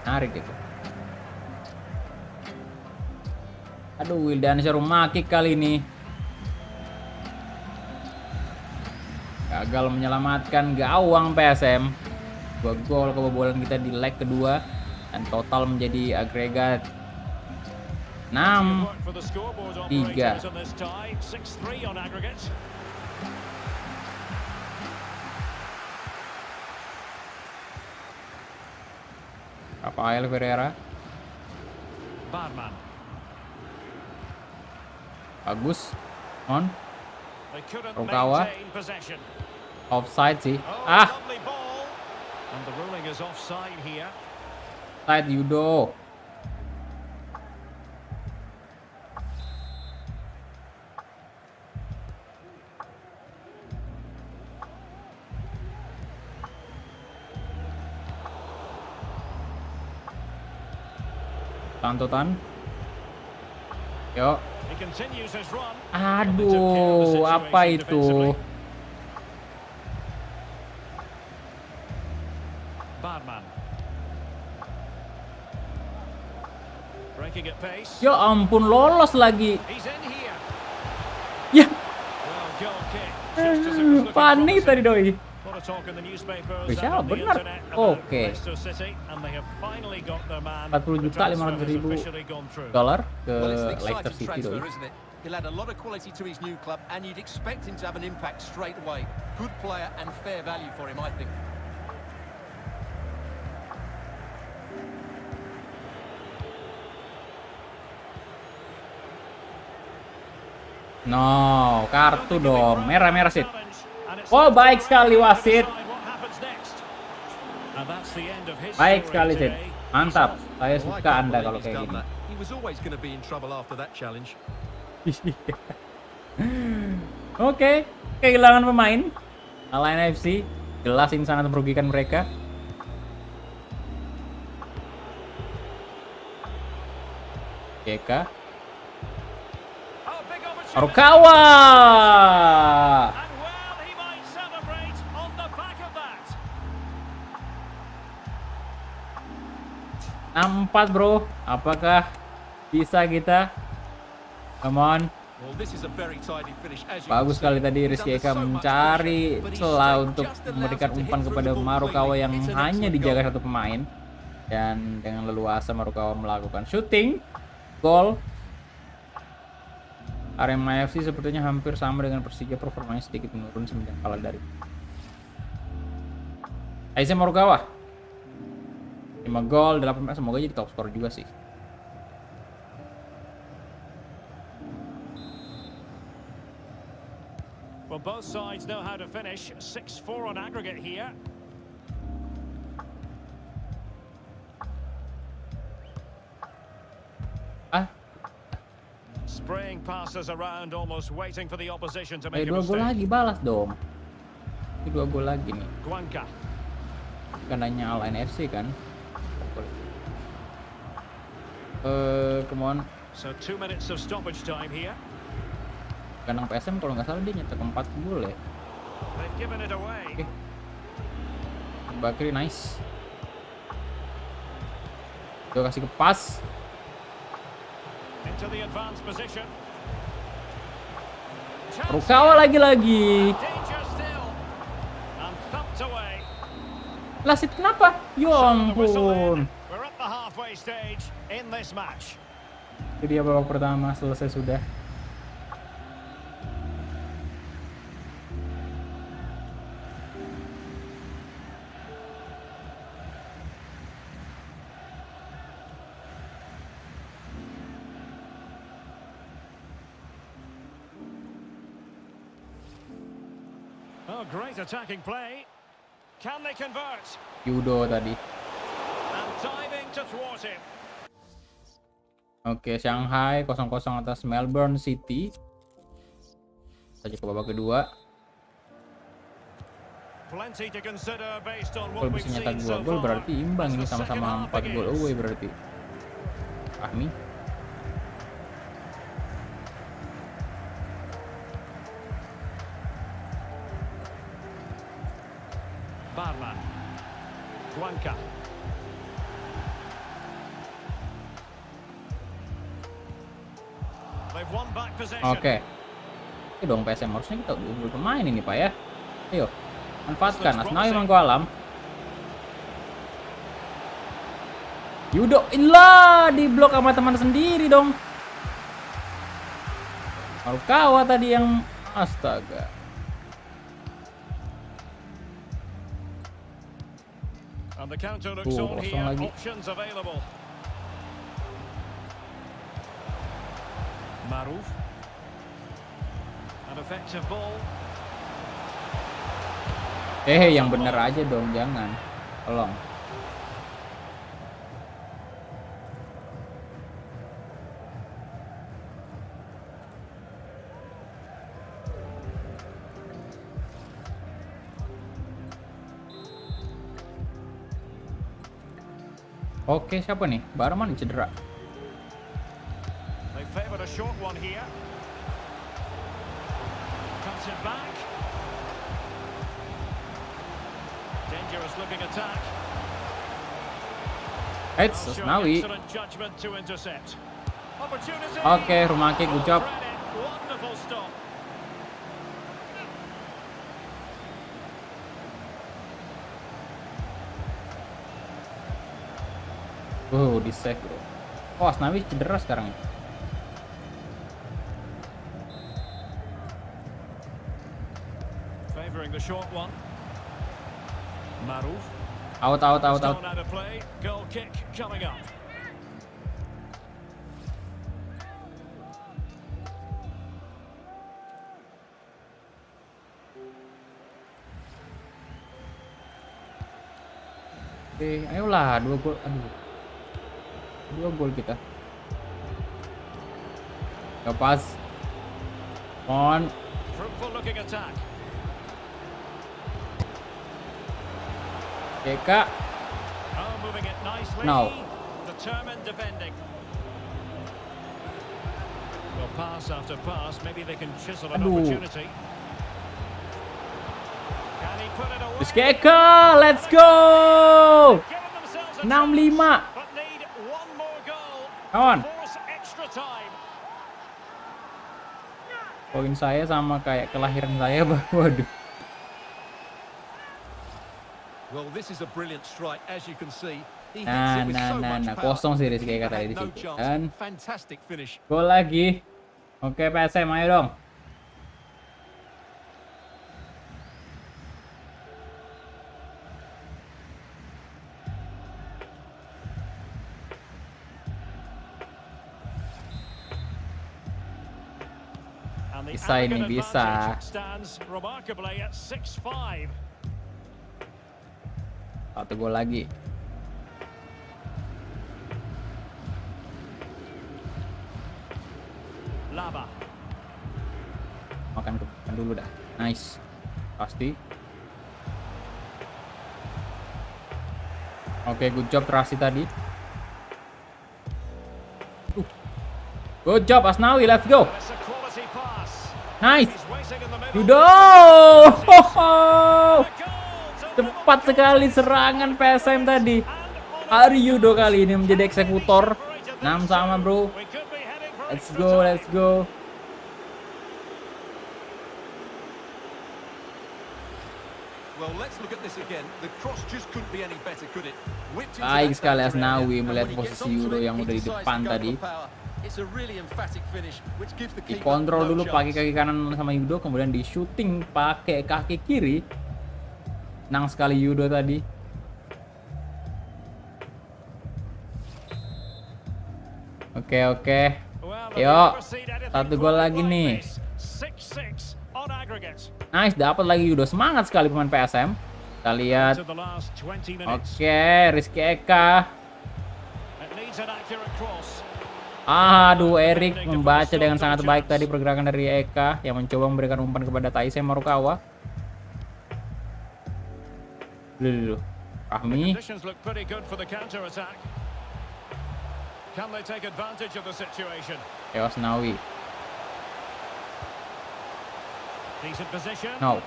menarik itu. Aduh, Wildan Rumaki kali ini gagal menyelamatkan gawang PSM. 2 gol kebobolan kita di leg kedua dan total menjadi agregat 6-3. for the scoreboard operators in this tie. 6-3 on aggregate. Rafael Ferreira Barman. bagus. On They couldn't Rukawa. maintain possession. Offside sih. Oh, Ah, lovely ball. And the ruling is offside here. offside Yudo. Tantotan. Yuk. He continues his run. Aduh, apa itu? Barman. Breaking at pace. Ya ampun, lolos lagi. He's in here. Ya, Well, goal kick. Just as it was looking panik promising. tadi doi. Lot of talk in the newspapers Bisa, and on the benar. internet about Oke. Leicester City, and they have finally got their man. 40 The juta transfer 500 has ribu officially gone through. dolar ke Well, it's an Leicester exciting City transfer, doi. isn't it? He'll add a lot of quality to his new club, and you'd expect him to have an impact straight away. Good player and fair value for him, I think. No, kartu dong. Merah-merah sih. And it's Oh, baik sekali wasit. what happens next. And that's the end of his Baik story sekali sih. today. Mantap. Saya Well, I suka can't Anda believe kalau he's kayak done gini. that. He was always going to be in trouble after that challenge. Oke, kehilangan pemain. Alain FC jelas ini sangat merugikan mereka. GK Oh, big opportunity. Marukawa. And well, he might celebrate on the back of that. 4 bro, apakah bisa kita? Come on. Well, this is a very tidy finish, as you Bagus can sekali see. tadi He's Rizky under Eka so much mencari pressure, but his celah strength untuk just allows memberikan him to umpan hit kepada through the ball Marukawa cleanly. yang It's an hanya excellent dijaga goal. satu pemain. Dan dengan leluasa Marukawa melakukan shooting gol. Arema FC sepertinya hampir sama dengan Persija, performanya sedikit menurun semenjak kalah dari Aisyah Marukawa. 5 gol, 8 menit, semoga jadi top skor juga sih. Well, both sides know how to finish. 6-4 on aggregate here. Ah, Spraying passes around, almost waiting for the opposition to make a 2 gol mistake. lagi, balas dong. Ini 2 gol lagi nih. Guanca. Bukan hanya Alain FC kan. Come on. So 2 minutes of stoppage time here. Kandang PSM kalau nggak salah dia nyetak 4 gol ya. They've given it away. Oke. Bakri nice. Gue kasih ke pas. Into the advanced position. Chance Rukawa lagi-lagi. here. Danger still. And thumped away. Lasit kenapa? Ya ampun. We're at the halfway stage in this match. Jadi babak pertama selesai sudah. Oh, great attacking play. Can they convert? Yudo tadi. And diving to thwart him. Oke, Shanghai 0-0 atas Melbourne City. Saja ke babak kedua. Plenty to consider based on Kalau what bisa we've nyetak seen 2 so gol far. berarti imbang As ini the second sama-sama half 4 gol begins. away berarti. Fahmi. Barman. Cuenca. They've won back possession. Oke. Oke dong PSM, harusnya kita unggul pemain ini Pak ya. Ayo, manfaatkan. Asnawi Mangko Alam. Yudo, ilah di blok sama teman sendiri dong. Marukawa tadi yang astaga. And the counter looks on kosong here. lagi. Options available. Maruf. An effective ball. Yang bener aja dong, jangan. Tolong. Oke, siapa nih? Barman cedera. They favoured a short one here. Cuts it back. Dangerous looking attack. Eits, Showing Asnawi. excellent judgment to intercept. Opportunity. Oke, rumah kick, good job. Credit. Wonderful stop. Di save bro. Oh, Asnawi cedera sekarang ya. Favouring the short one. Maruf. Out. Thrown out of play. Goal kick coming up. Oke, ayolah 2 gol. Aduh. 2 gol kita. Pas. On. Fruitful looking attack. Keka. Oh, moving it nicely. No. Determined defending. Well, pass after pass. Maybe they can chisel an Aduh. opportunity. Can he put it away? Keka, let's go. Giving themselves a 65. chance, but need one more goal. Come on. Force extra time. Poin saya sama kayak kelahiran saya, waduh. Well, this is a brilliant strike, as you can see. He hits Nah, it with so much power. kosong sih Rizky Keeper kata had di no situ. chance. Dan Fantastic finish. gol lagi. Oke, PSM ayo dong. And the Bisa ini, aggregate bisa. advantage stands remarkably at 6-5. 1 gol lagi. Laba. Makan dulu dah. Nice. Pasti. Oke, good job Rasi tadi. Good job Asnawi, let's go. It's a quality pass. Nice. He's waiting in the middle. Yudo. A goal to Cepat sekali serangan PSM tadi. Ari Yudo kali ini menjadi eksekutor. 6 sama bro. We could be heading for Let's extra go, time. let's go. Well, let's look at this again. The cross just couldn't be any better, could it? Whipped into Baik that sekali centre Asnawi area, and melihat when he gets posisi onto Yudo it, yang he udah di decides to depan go for tadi. the power. It's a really emphatic finish, which gives the keeper Dikontrol no dulu pakai chance. kaki kanan sama Yudo, kemudian di shooting pakai kaki kiri. Senang sekali Yudo tadi. Oke. Well, Yuk, have you ever seen anything satu gol quite lagi like nih. this? 6-6 on aggregate. Nice, dapat lagi Yudo. Semangat sekali pemain PSM. Kita lihat. To the last 20 minutes. Oke, Rizky Eka. It needs an accurate cross. Aduh, Erik membaca dengan sangat baik tadi pergerakan dari Eka yang mencoba memberikan umpan kepada Taisei Marukawa. Dulu. Rahmi. Conditions look pretty good for the counter attack. Can they take advantage of the situation? Asnawi. Decent position. No.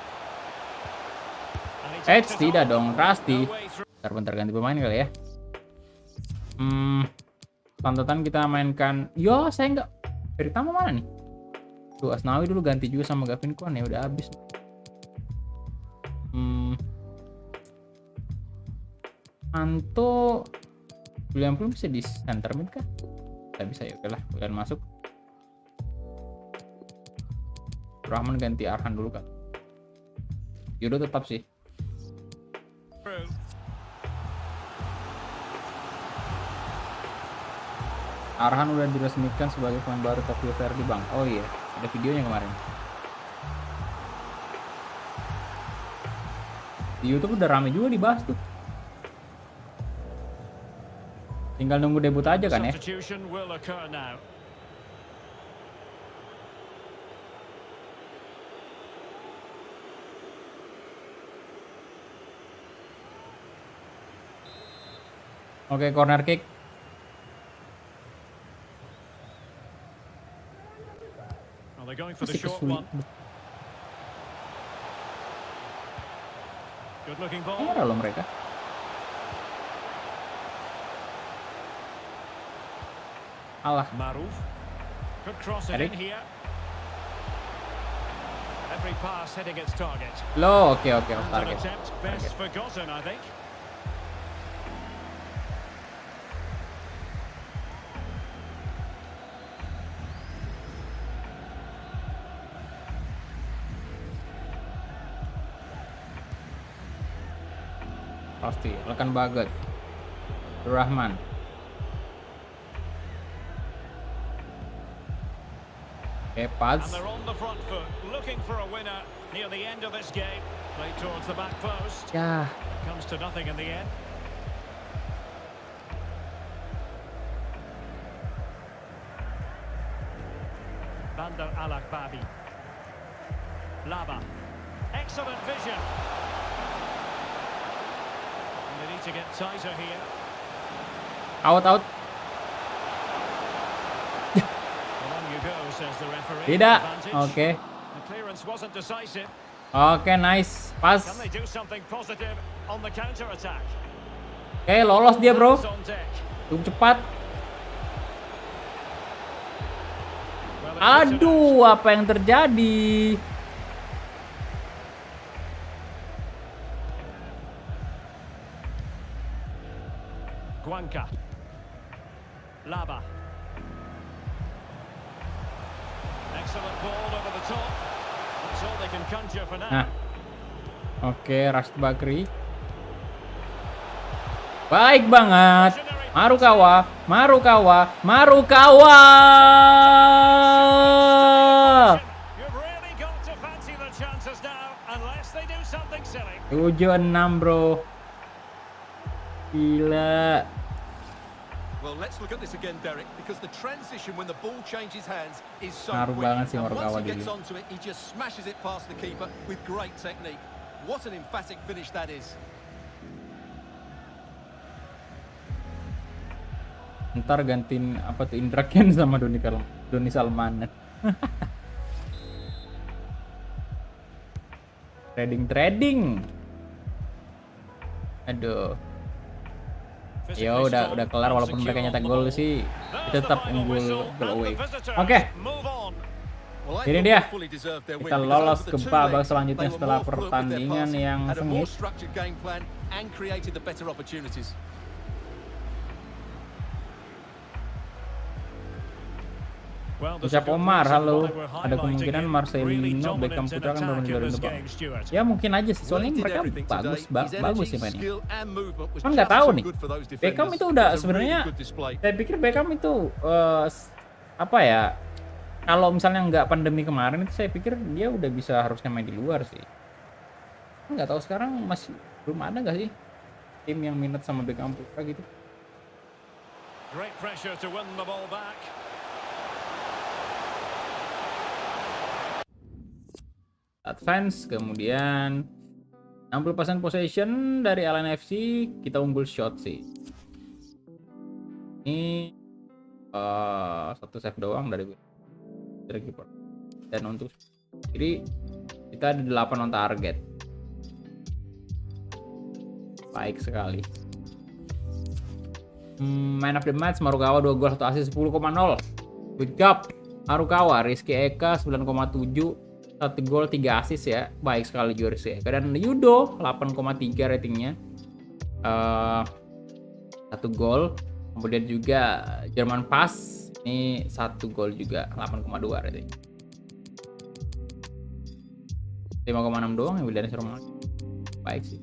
And he takes it Tidak on. dong, Rasti. No way through. Bentar ganti pemain kali ya. Pantetan kita mainkan. Yo, saya nggak. Peritama mana nih? Tuh, Asnawi dulu ganti juga sama Gavin Kwan ya, udah habis. Anto William belum bisa di center mid kah? Bisa ya, oke lah, kalian masuk. Rahman ganti Arhan dulu kan. Yudo tetap sih. Arhan udah diresmikan sebagai pemain baru Tokyo Verdy Bang. Oh iya, ada videonya kemarin. Di YouTube udah rame juga dibahas tuh. Tinggal nunggu debut aja kan ya. Substitution will occur now. Oke, corner kick. Well, they're going for the Masih short kesulitan. one. Good looking ball. Merah loh mereka. Alah. Maruf could cross it Eric. in here. Every pass hitting its target. Loh, oke, And an target. attempt best forgotten, I think. Pasti, rekan Bagot. Rahman. Oke, And pas. they're on the front foot, looking for a winner near the end of this game. Played towards the back post. Ya, Comes to nothing in the end. Bandar Alak Babi. Laba. Excellent vision. And they need to get tighter here. out. Along you go, says the referee. Tidak. Advantage. Oke. The clearance wasn't decisive. Oke, nice. Pas. Can they do something positive on the counter attack? Oke, lolos dia, bro. On deck. Cukup cepat. Well, it was an Aduh, apa yang terjadi? Guanca. Laba. Excellent ball over the top. That's all they can conjure for now. Nah. Oke, Rashid Bakri. Baik banget. Marukawa. You've really got to fancy the chances now, unless they do something silly. 7-6, bro. Gila. Well, let's look at this again, Derek, because the transition when the ball changes hands is so Ngaruh quick. banget sih And Marukawa once he gets dulu. onto it, he just smashes it past the keeper with great technique. What an emphatic finish that is. Ntar gantiin apa tuh Indra Ken sama Doni Salmanan. Trading. Aduh. Ya udah kelar walaupun mereka nyetak gol sih. Kita tetap unggul goal away. Oke. Well, I Ini thought dia. they fully deserved their win Kita because lolos over ke the two babak legs, selanjutnya they were setelah more fluid with their pertandingan passing, yang had a more sengit. structured game plan and created the better opportunities. Well, there's Ucap a good Omar, reason halo. why we're Ada kemungkinan highlighting him. Marcelino, Really Beckham dominant in Putra akan attack bermain in dari this depan. game, Stuart. Ya mungkin aja sih, Well, soalnya he did mereka everything bagus, today. His bagus energy, sih mainnya. skill and movement was Kan nggak just tahu too nih. good for those Beckham defenders. itu udah It was a really sebenarnya, good display. saya pikir Beckham itu apa ya? Kalau misalnya nggak pandemi kemarin itu saya pikir dia udah bisa harusnya main di luar sih. Nggak tahu sekarang masih belum ada nggak sih tim yang minat sama Beckham Putra gitu. Great pressure to win the ball back. Advance, kemudian 60% possession dari LNFC, kita unggul shot sih. Ini satu save doang dari keeper. Dan untuk jadi kita ada 8 on target. Baik sekali. Man of the match Marukawa 2 gol 1 assist 10,0. Good job Marukawa. Rizky Eka 9,7, 1 gol 3 assist ya. Baik sekali juga Rizky Eka. Dan Yudo 8,3 ratingnya, 1 gol. Kemudian juga Jerman Pass ini 1 gol juga, 8,2 ratingnya. 5,6 doang ya Williams Roman. Baik sih.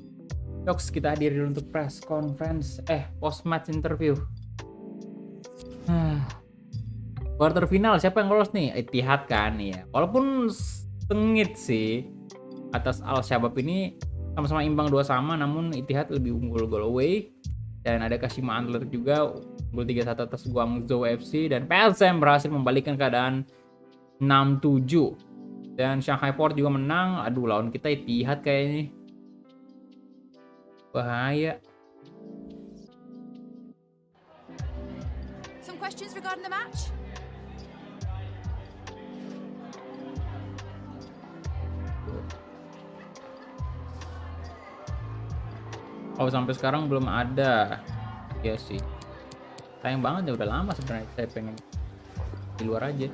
Yoks, kita hadir dulu untuk press conference, post match interview. Quarter final siapa yang lolos nih? Ittihad kan ya. Walaupun sengit sih atas Al Shabab ini, sama-sama imbang 2 sama, namun Ittihad lebih unggul goal away. Dan ada Kashima Antlers juga unggul 3-1 atas Guangzhou FC, dan PSM berhasil membalikkan keadaan 6-7. Dan Shanghai Port juga menang. Aduh, lawan kita Ittihad kayaknya. Bahaya. Some questions regarding the match? Oh, sampai sekarang belum ada. Iya sih. Sayang banget ya, udah lama sebenarnya saya pengen di luar aja.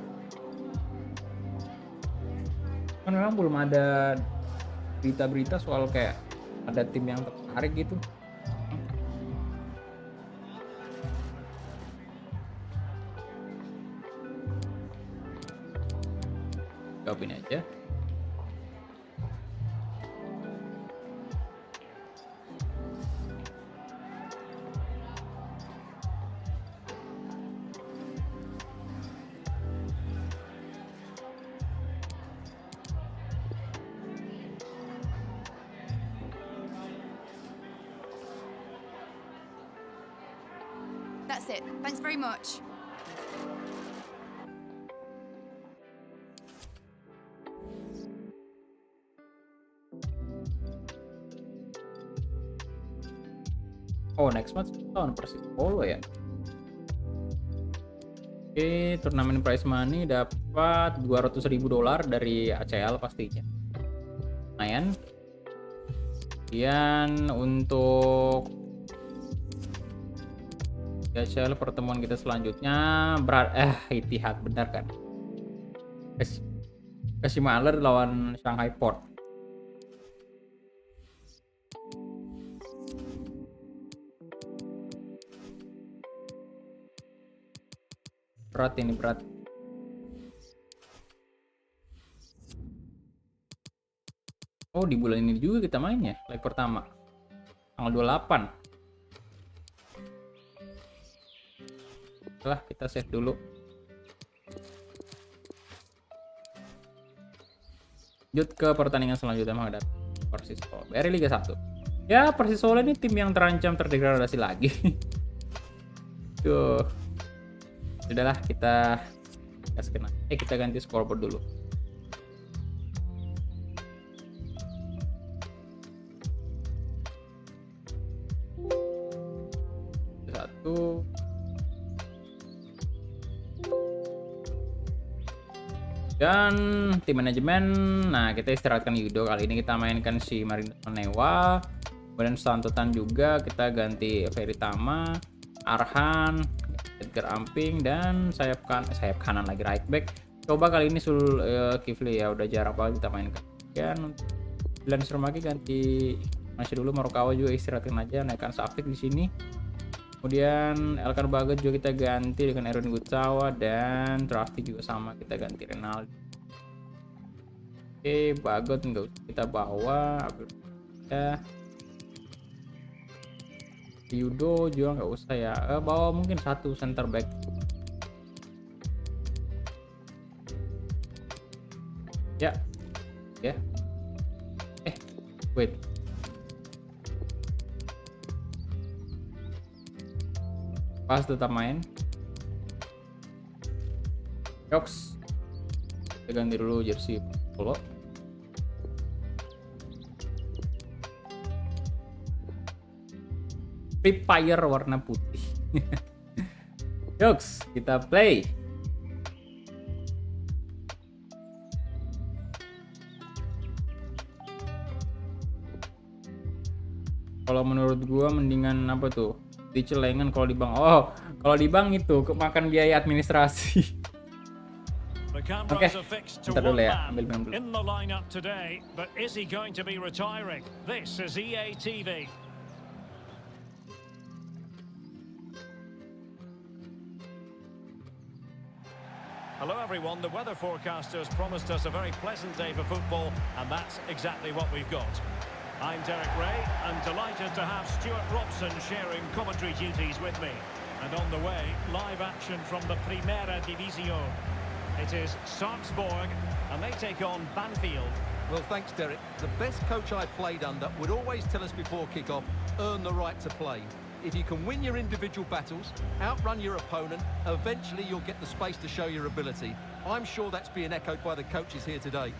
Kan memang belum ada berita-berita soal kayak ada tim yang tertarik gitu. Jawabin aja. That's it. Thanks very much. Oh, next match tahun Persis Polo ya. Oke, turnamen prize money dapat $200.000 dari ACL pastinya. Lumayan. Kemudian untuk ACL pertemuan kita selanjutnya Ittihad, benar kan? Kashima Antlers lawan Shanghai Port. Berat ini, berat. Oh, di bulan ini juga kita main ya, leg pertama. Tanggal 28. Setelah kita save dulu. Lanjut ke pertandingan selanjutnya menghadapi Persis Solo. BRI Liga 1. Ya, Persis Solo ini tim yang terancam terdegradasi lagi. Tuh. Sudahlah, kita gaskan. Kita ganti scoreboard dulu. Satu. Dan tim manajemen, nah kita istirahatkan Yudo, kali ini kita mainkan si Marino Newa. Kemudian Santotan juga kita ganti Veritama, Arhan, Edgar Amping, dan sayap kanan lagi right back Coba kali ini Kifli ya, udah jarang banget kita mainkan. Dan Dilan Surmaki ganti masih dulu, Morikawa juga istirahatin aja, naikkan Safik di sini. Kemudian Elkan Bagot juga kita ganti dengan Erwin Gutawa, dan Traffic juga sama, kita ganti Renaldi. Oke, Bagot nggak usah kita bawa, ya. Yudo juga nggak usah ya, bawa mungkin satu center back. Ya, ya. Wait. Pas tetap main. Yoks. Kita ganti dulu jersey polo. Free Fire warna putih. Yoks, kita play. Kalau menurut gua mendingan apa tuh? Dicelengan kalau di bank. Oh, kalau di bank itu makan biaya administrasi. The cameras are fixed to Ntar dulu one ya, ambil man dulu. in the lineup today, but is he going to be retiring? This is EA TV. Hello everyone, the weather forecasters promised us a very pleasant day for football, and that's exactly what we've got. I'm Derek Ray, and delighted to have Stuart Robson sharing commentary duties with me. And on the way, live action from the Primera División. It is Sarpsborg, and they take on Banfield. Well, thanks, Derek. The best coach I played under would always tell us before kick-off, earn the right to play. If you can win your individual battles, outrun your opponent, eventually you'll get the space to show your ability. I'm sure that's being echoed by the coaches here today.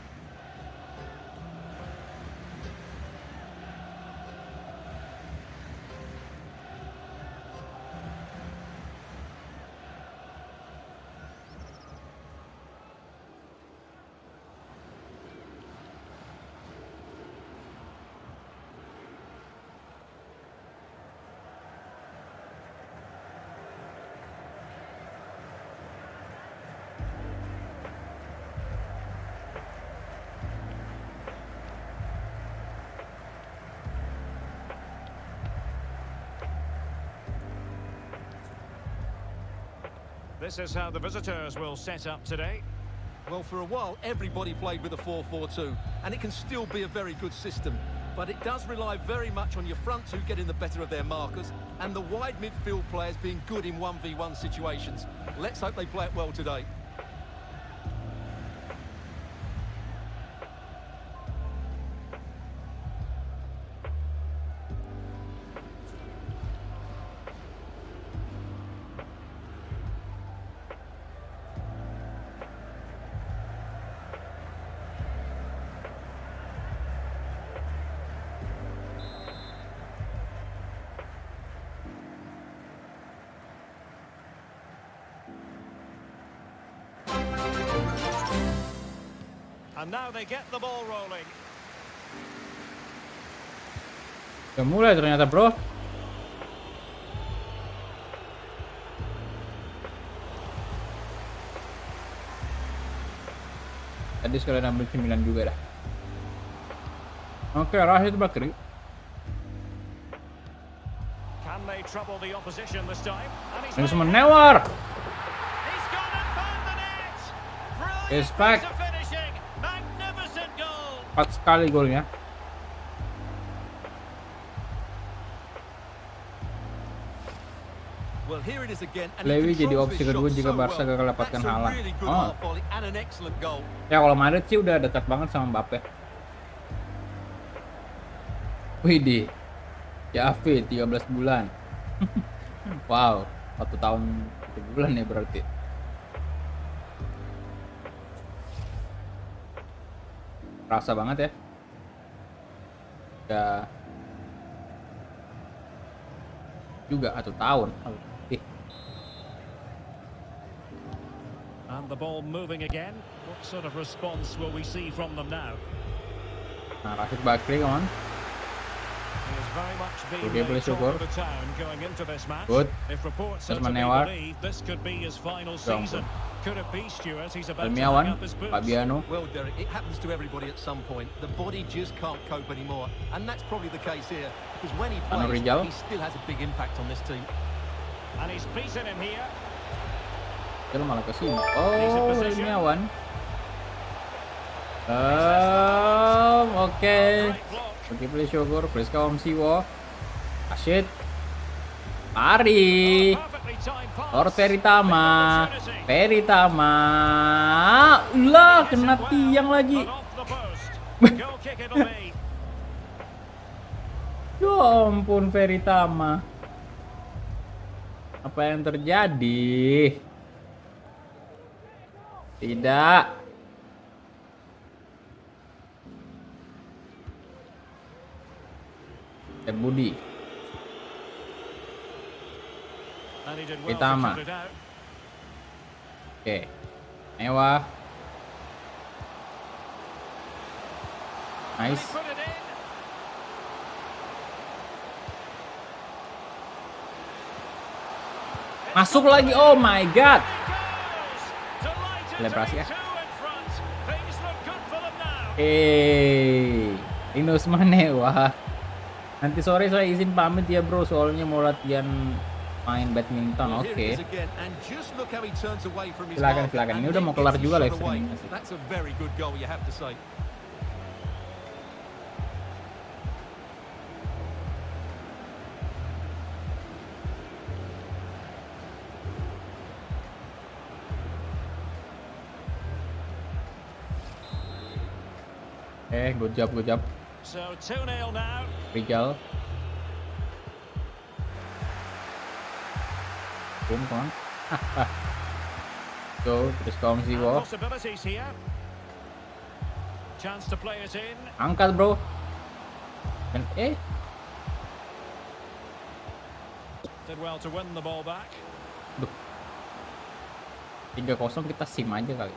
This is how the visitors will set up today. Well, for a while, everybody played with a 4-4-2, and it can still be a very good system. But it does rely very much on your front two getting the better of their markers, and the wide midfield players being good in 1v1 situations. Let's hope they play it well today. And now they get the ball rolling. Udah mulai ternyata, bro. Tadi sekalian ambil cemilan juga dah. Oke, Rashid Bakri. Can they trouble the opposition this time? And he's Ini made semua it. Newar. He's gone and found the net. He's Brilliant back. piece of finishing. Magnificent goal. 4 sekali golnya. Well, here it is again, and Lewi he jadi controls opsi this kedua shot jika so Barca well. gagal dapatkan That's a Haaland. really good Oh. half volley and an excellent goal. Ya kalau Madrid sih udah dekat banget sama Mbappe. Widih. Ya AV 13 bulan. Wow, 1 tahun 1 bulan ya berarti. Rasa banget ya. Ya juga 1 tahun. And the ball moving again. What sort of response will we see from them now? Nah, Rashid Bakri on. He is very much been Oke, boleh the talk syukur. of the town going into this match. Good. If reports Terus are to be Manewar. believed, this could be his final Ya ampun. season. Could it be, Stuart? He's about to hang Almiawan, up his boots. Fabiano. Well, Derek, it happens to everybody at some point. The body just can't cope anymore. And that's probably the case here. Because when he Anu plays, Rijal. he still has a big impact on this team. And he's beaten him here. Dia malah ke sini. Oh, Almiawan. Oke. Great block. Oke, boleh syukur. Priska Omsiwo. Rashid. Lari. Perfectly timed pass. Lord Veritama. Big opportunity. Veritama. Ulah, kena tiang lagi. And off the post. Goal kick it'll be. Ya ampun, Veritama. Apa yang terjadi? Tidak. Budi. And he did well to Veritama. cut it out. Oke. Mewah. And he Nice. put it in. Masuk lagi. Oh my god. Goes. Delighted Selebrasi to ya. be two in front. Things look good for them now. Linus Manewah. Nanti sore saya izin pamit ya bro, soalnya mau latihan main badminton. Well, here Oke. it is again, and just look how he turns away from his Silakan, mark, silakan. and Ini udah then mau kelar gets juga his live shot away. streamingnya sih. That's a very good goal, you have to say. Good job, good job. So 2-0 now. Rijal. Boom, come on. Go, terus And Omsiwo. possibilities here. Chance to play it in. Angkat bro. Dan Did well to win the ball back. 3-0 kita sim aja kali.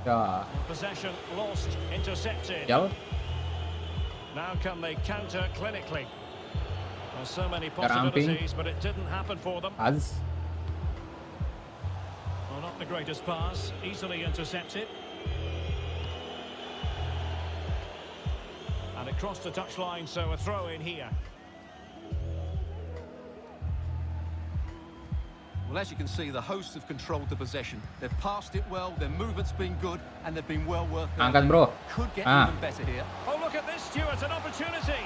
Ya, Possession lost, intercepted. Rijal. Now can they counter clinically? There's so many Karamping. possibilities, but it didn't happen for them. Az. Well, not the greatest pass, easily intercepted. And it crossed the touchline, so a throw in here. Well, as you can see, the hosts have controlled the possession. They've passed it well, their movement's been good, and they've been well worth their Angkat lead. bro. Could get Ah. even better here. Oh, look at this, Stuart, an opportunity.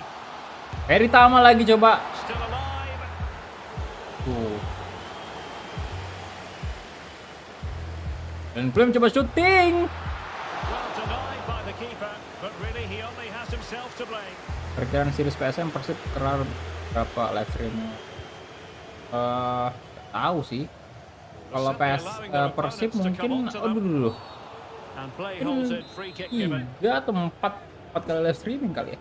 Veritama lagi coba. Still alive. Tuh. Dan Plim coba syuting. Well denied by the keeper, but really he only has himself to blame. Perkiraan series PSM Persib kelar berapa live streamnya? Tahu sih. Kalau Persib mungkin, aduh dulu. And play halted, free kick given. 3 atau 4 kali live streaming kali ya.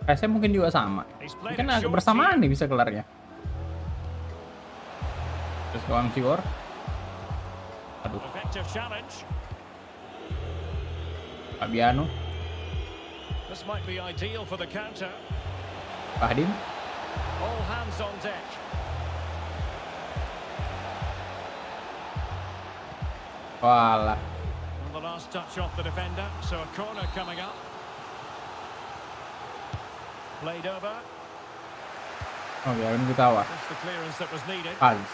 PSM mungkin juga sama. Mungkin agak bersamaan nih bisa kelarnya. Terus kawan Siwor. Aduh, Effective challenge. Fabiano, This might be ideal for the counter. Fahdim. All hands on deck. Walah. And the last touch off the defender, so a corner coming up. Played over. Oh, biarin ketawa. That's the clearance that was needed. Palis.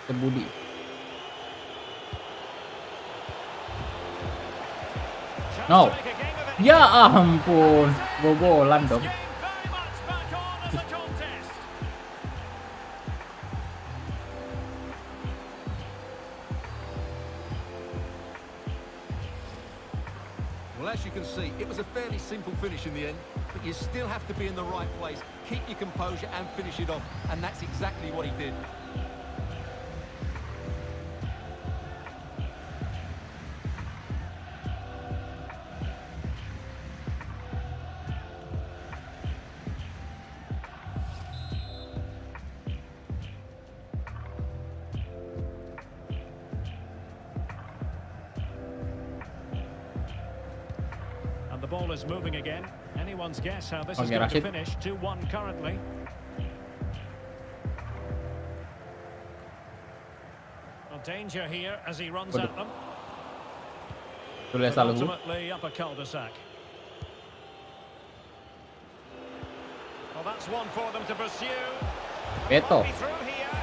Budi. Chance No. to make a game of it. Ya ampun, bobolan dong. Game very much back on as a contest. Well, as you can see, it was a fairly simple finish in the end, but you still have to be in the right place, keep your composure and finish it off, and that's exactly what he did. The ball is moving again. Anyone's guess how this is Okay, going to Rashid. finish. 2-1 currently. Well, danger here as he runs Waduh. at them. Tulis But Saluhu. ultimately up a cul-de-sac. Well, that's one for them to pursue. Beto. Might be through here.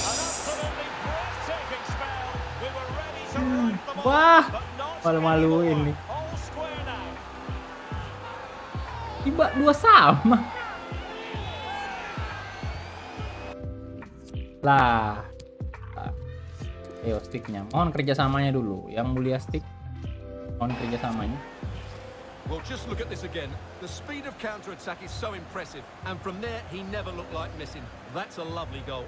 An absolutely breathtaking spell. We were ready to right them all, Wah, but not malu-maluin anymore. nih. All square now. Tiba 2 sama. Lah. Ayo sticknya. Mohon kerjasamanya dulu. Yang mulia stick. Mohon kerjasamanya. Well, just look at this again. The speed of counter-attack is so impressive. And from there, he never looked like missing. That's a lovely goal.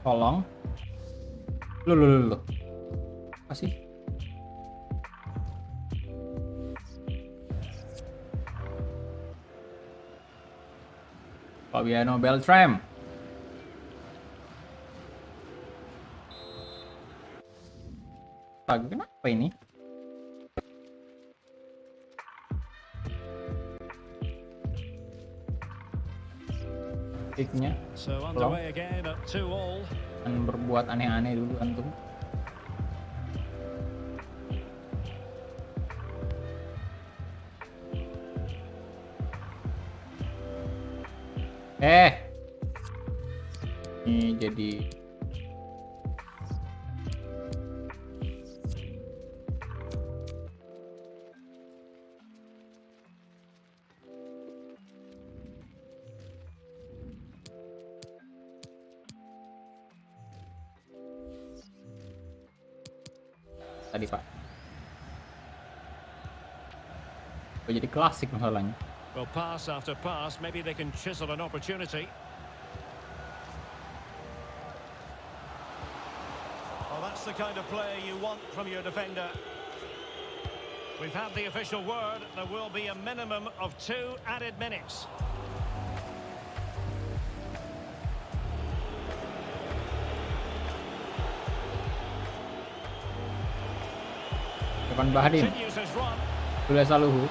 Tolong. Lu. Apa sih? Fabiano Beltram. Astaga, kenapa ini? Sticknya So underway again at 2-2. kan berbuat aneh-aneh dulu antum. Ini jadi tadi Pak. Oh, jadi klasik masalahnya. Well, pass after pass, maybe they can chisel an opportunity. Well, that's the kind of play you want from your defender. We've had the official word. There will be a minimum of 2 added minutes. Depan Bahdim. Continues his run. Tulis Saluhu.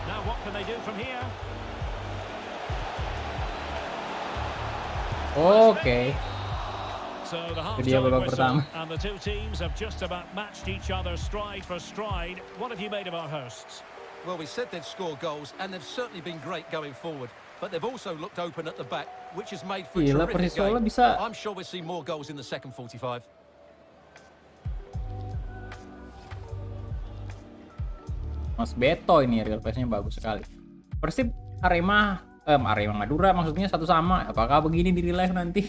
Now what can they do from here? Oke. So the Dia half-time babak whistle, pertama. and the two teams have just about matched each other stride for stride. What have you made of our hosts? Well, we said they'd score goals, and they've certainly been great going forward. But they've also looked open at the back, which has made for a Gila, terrific Persisola game. bisa- I'm sure we'll see more goals in the second 45. Mas Beto ini real pace-nya bagus sekali. Persib Arema Madura maksudnya satu sama. Apakah begini di real life nanti?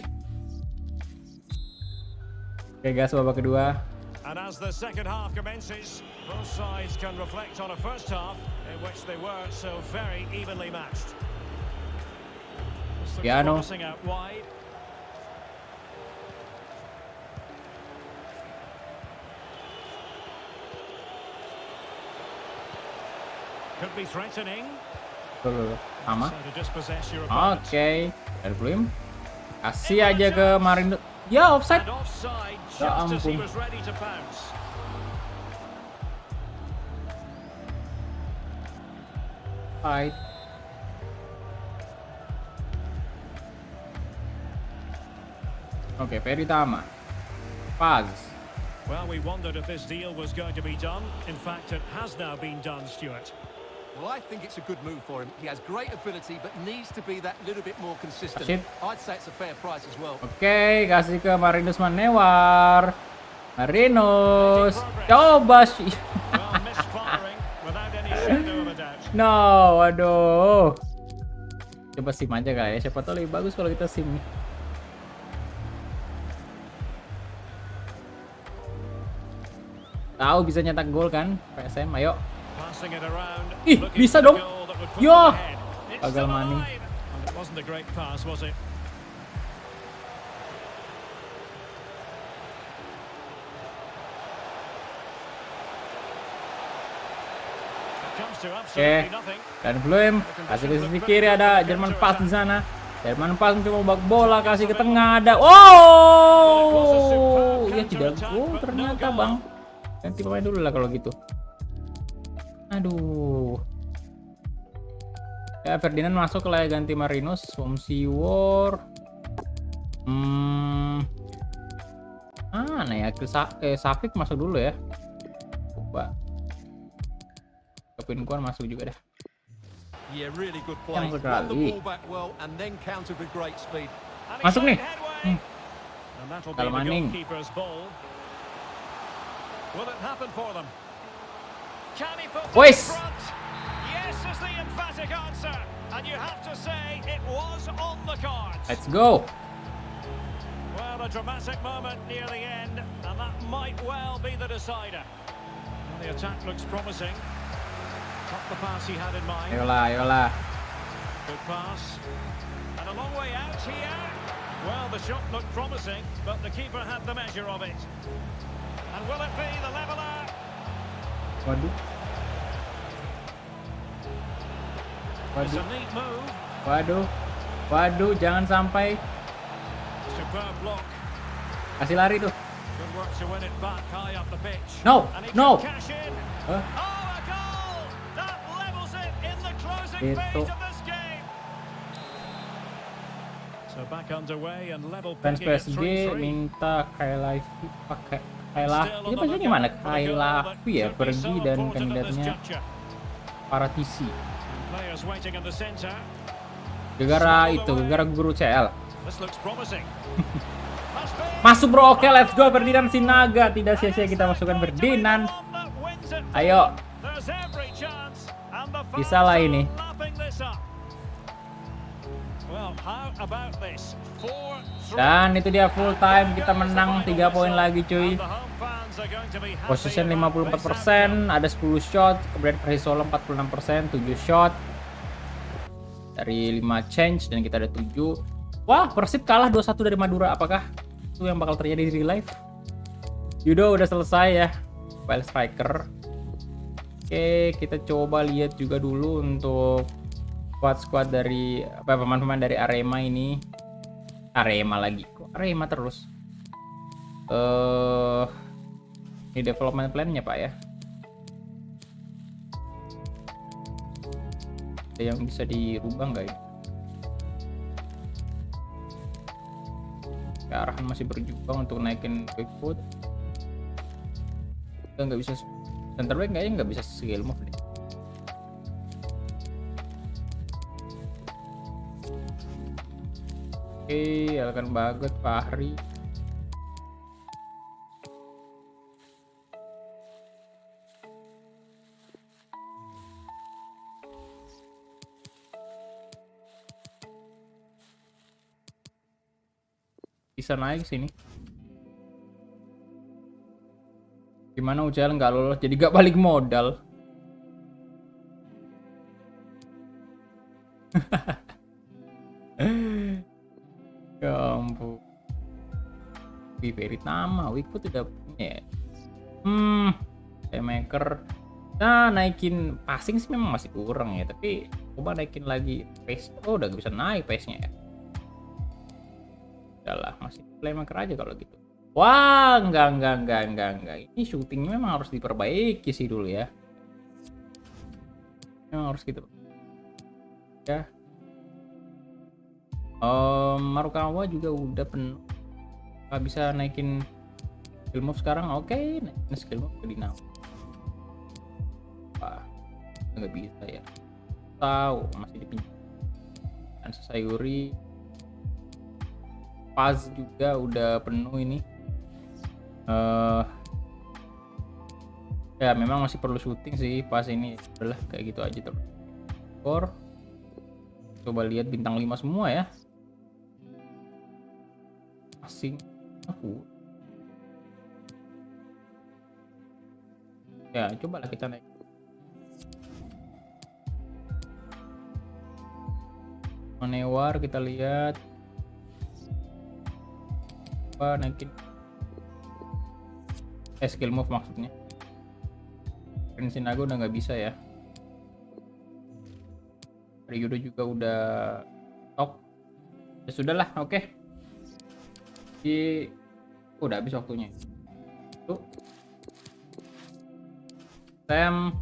Oke guys, babak kedua. And as the second half commences, both sides can reflect on a first half in which they were so very evenly matched. This looks Piano. promising out wide. Could be threatening. Loh. Sama. So to dispossess your opponent. Oke. Dari Blim. Kasih aja ke Marindo. Ya, offside. And offside Ya just as he ampun. was ready to pounce. Offside. Oke, Peritama. Paz. Well, we wondered if this deal was going to be done. In fact, it has now been done, Stuart. Well, I think it's a good move for him. He has great ability, but needs to be that little bit more consistent. Rashid. I'd say it's a fair price as well. Oke, kasih ke Marinus Manewar. Marinus. Coba sih. Well, misfiring without any shadow of a doubt. No, aduh. Coba sim aja kali ya. Siapa tahu lebih bagus kalau kita sim nih. Tahu bisa nyetak gol kan? PSM, ayo. Passing it around. Ih, looking bisa for the dong. goal that would put Yo. them ahead. It's Gagal still Maning. alive. It wasn't a great pass, was it? Comes to Oke, absolutely nothing. dan belum kasih ke sisi kiri, ada Jerman pas di sana. Jerman pas mencoba bak bola, kasih ke tengah, ada. Oh, ya tidak gol ternyata bang. Ganti pemain dulu lah kalau gitu. Aduh. Ya Ferdinand masuk lah ya, ganti Marinos, War. Mana ya? Safik masuk dulu ya. Coba. Kevin Kwan masuk juga dah. Yeah, really good play. Yang Won the sekali. ball back well and then countered with great speed. And he's Masuk nih. made headway. And that'll be Kalau the Manning. goalkeeper's ball. Will it happen for them? Can he put Wais. it in front? Yes is the emphatic answer. And you have to say it was on the cards. Let's go. Well, a dramatic moment near the end, and that might well be the decider. Well, the attack looks promising. Not the pass he had in mind. Ayolah, ayolah. Good pass. And a long way out here. Well, the shot looked promising, but the keeper had the measure of it. And will it be the leveller? Waduh. It's a Waduh. neat move. Waduh. Waduh, jangan sampai Superb block. kasih lari tuh. Good work to win it back high up the pitch. No, And he no. can cash in. Hah? Oh, a goal! That levels it in the closing Itu. phase of this game. So back underway and level Fans picking at PSG 3-3. minta Kailafi pakai Kailafi. Ini bacanya gimana? Kailafi ya, pergi dan kandidatnya Paratisi. Players waiting in the center. Gara-gara guru CL. This looks promising. Must be. Masuk bro, oke let's go Ferdinand Sinaga. Tidak sia-sia kita masukkan Ferdinand. That wins it. Ayo, There's every chance. And the bisa fans lah are ini. lapping this up. Well, how about this? 4-3. Dan itu dia full time, kita menang 3 poin lagi cuy. And the home fans are going to be happy Possession about this 54%, ada 10 shot, kemudian Persisolo 46%, 7 shot. Dari 5 change dan kita ada 7. Wah, Persib kalah 2-1 dari Madura. Apakah itu yang bakal terjadi di real life? Judo udah selesai ya. File striker. Oke, kita coba lihat juga dulu untuk squad dari pemain-pemain dari Arema ini. Arema lagi. Kok Arema terus? Ini development plan-nya, Pak ya. Ada yang bisa dirubah nggak ya? Arahan masih berjuang untuk naikin quick foot. Kita nggak bisa center back, kayaknya nggak bisa skill move deh. Oke, Elkan Bagot, Fahri. Bisa naik sini. Gimana UCL nggak lolos jadi nggak balik modal. Ya ampun. Peritama, Wickfoot udah punya. Playmaker. Nah, naikin passing sih memang masih kurang ya, tapi coba naikin lagi pace. Oh, udah bisa naik pace-nya ya. Udahlah, masih playmaker aja kalau gitu. Wah, enggak. Ini shootingnya memang harus diperbaiki sih dulu ya. Memang harus gitu. Ya. Marukawa juga udah penuh. Nggak bisa naikin skill move sekarang. Oke, naikin skill move ke Dinamo. Wah, nggak bisa ya. Tahu masih dipinjam. Dan Sayuri. Paz juga udah penuh ini. Ya memang masih perlu syuting sih Paz ini. Udahlah kayak gitu aja terus. Skor. Coba lihat bintang 5 semua ya. Asing aku. Ya, cobalah kita naik. Manewar kita lihat. Naikin skill move maksudnya. Sinaga udah nggak bisa ya. Ryudo juga udah stok. Ya sudahlah, oke. Udah habis waktunya. Tuh. Sam.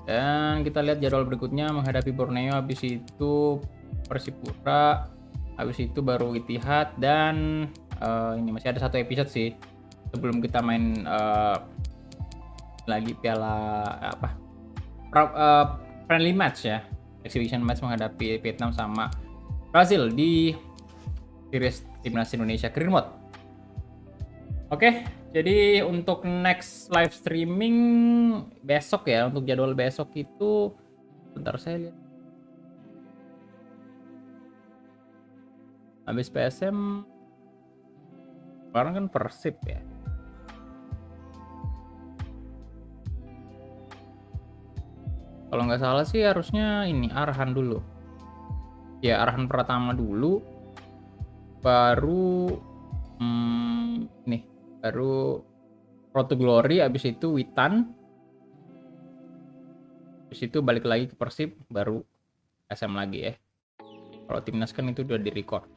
Dan kita lihat jadwal berikutnya menghadapi Borneo, habis itu Persipura, habis itu baru Ittihad, dan ini masih ada 1 episode sih sebelum kita main lagi piala friendly match ya, exhibition match menghadapi Vietnam sama Brazil di series Timnas Indonesia Career Mode. Oke, jadi untuk next live streaming besok ya, untuk jadwal besok itu bentar saya lihat. Habis PSM sekarang kan Persib ya. Kalau nggak salah sih harusnya ini Arhan dulu. Ya, Arhan Pratama dulu. Baru nih, baru Road to Glory, habis itu Witan. Habis itu balik lagi ke Persib, baru SM lagi ya. Kalau Timnas kan itu udah di-record.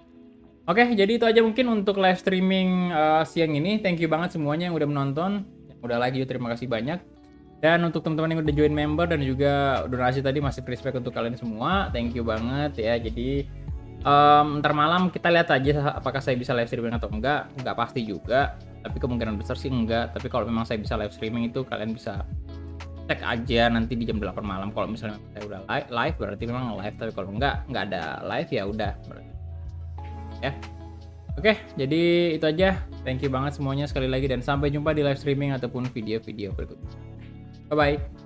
Oke, jadi itu aja mungkin untuk live streaming siang ini. Thank you banget semuanya yang udah menonton. Yang udah like juga terima kasih banyak. Dan untuk teman-teman yang udah join member dan juga donasi tadi, masih respect untuk kalian semua. Thank you banget ya. Jadi ntar malam kita lihat aja apakah saya bisa live streaming atau enggak. Enggak pasti juga, tapi kemungkinan besar sih enggak. Tapi kalau memang saya bisa live streaming itu, kalian bisa cek aja nanti di jam 8 malam. Kalau misalnya saya udah live berarti memang live, tapi kalau enggak ada live ya udah ya. Oke, jadi itu aja. Thank you banget semuanya sekali lagi, dan sampai jumpa di live streaming ataupun video-video berikutnya. Bye bye.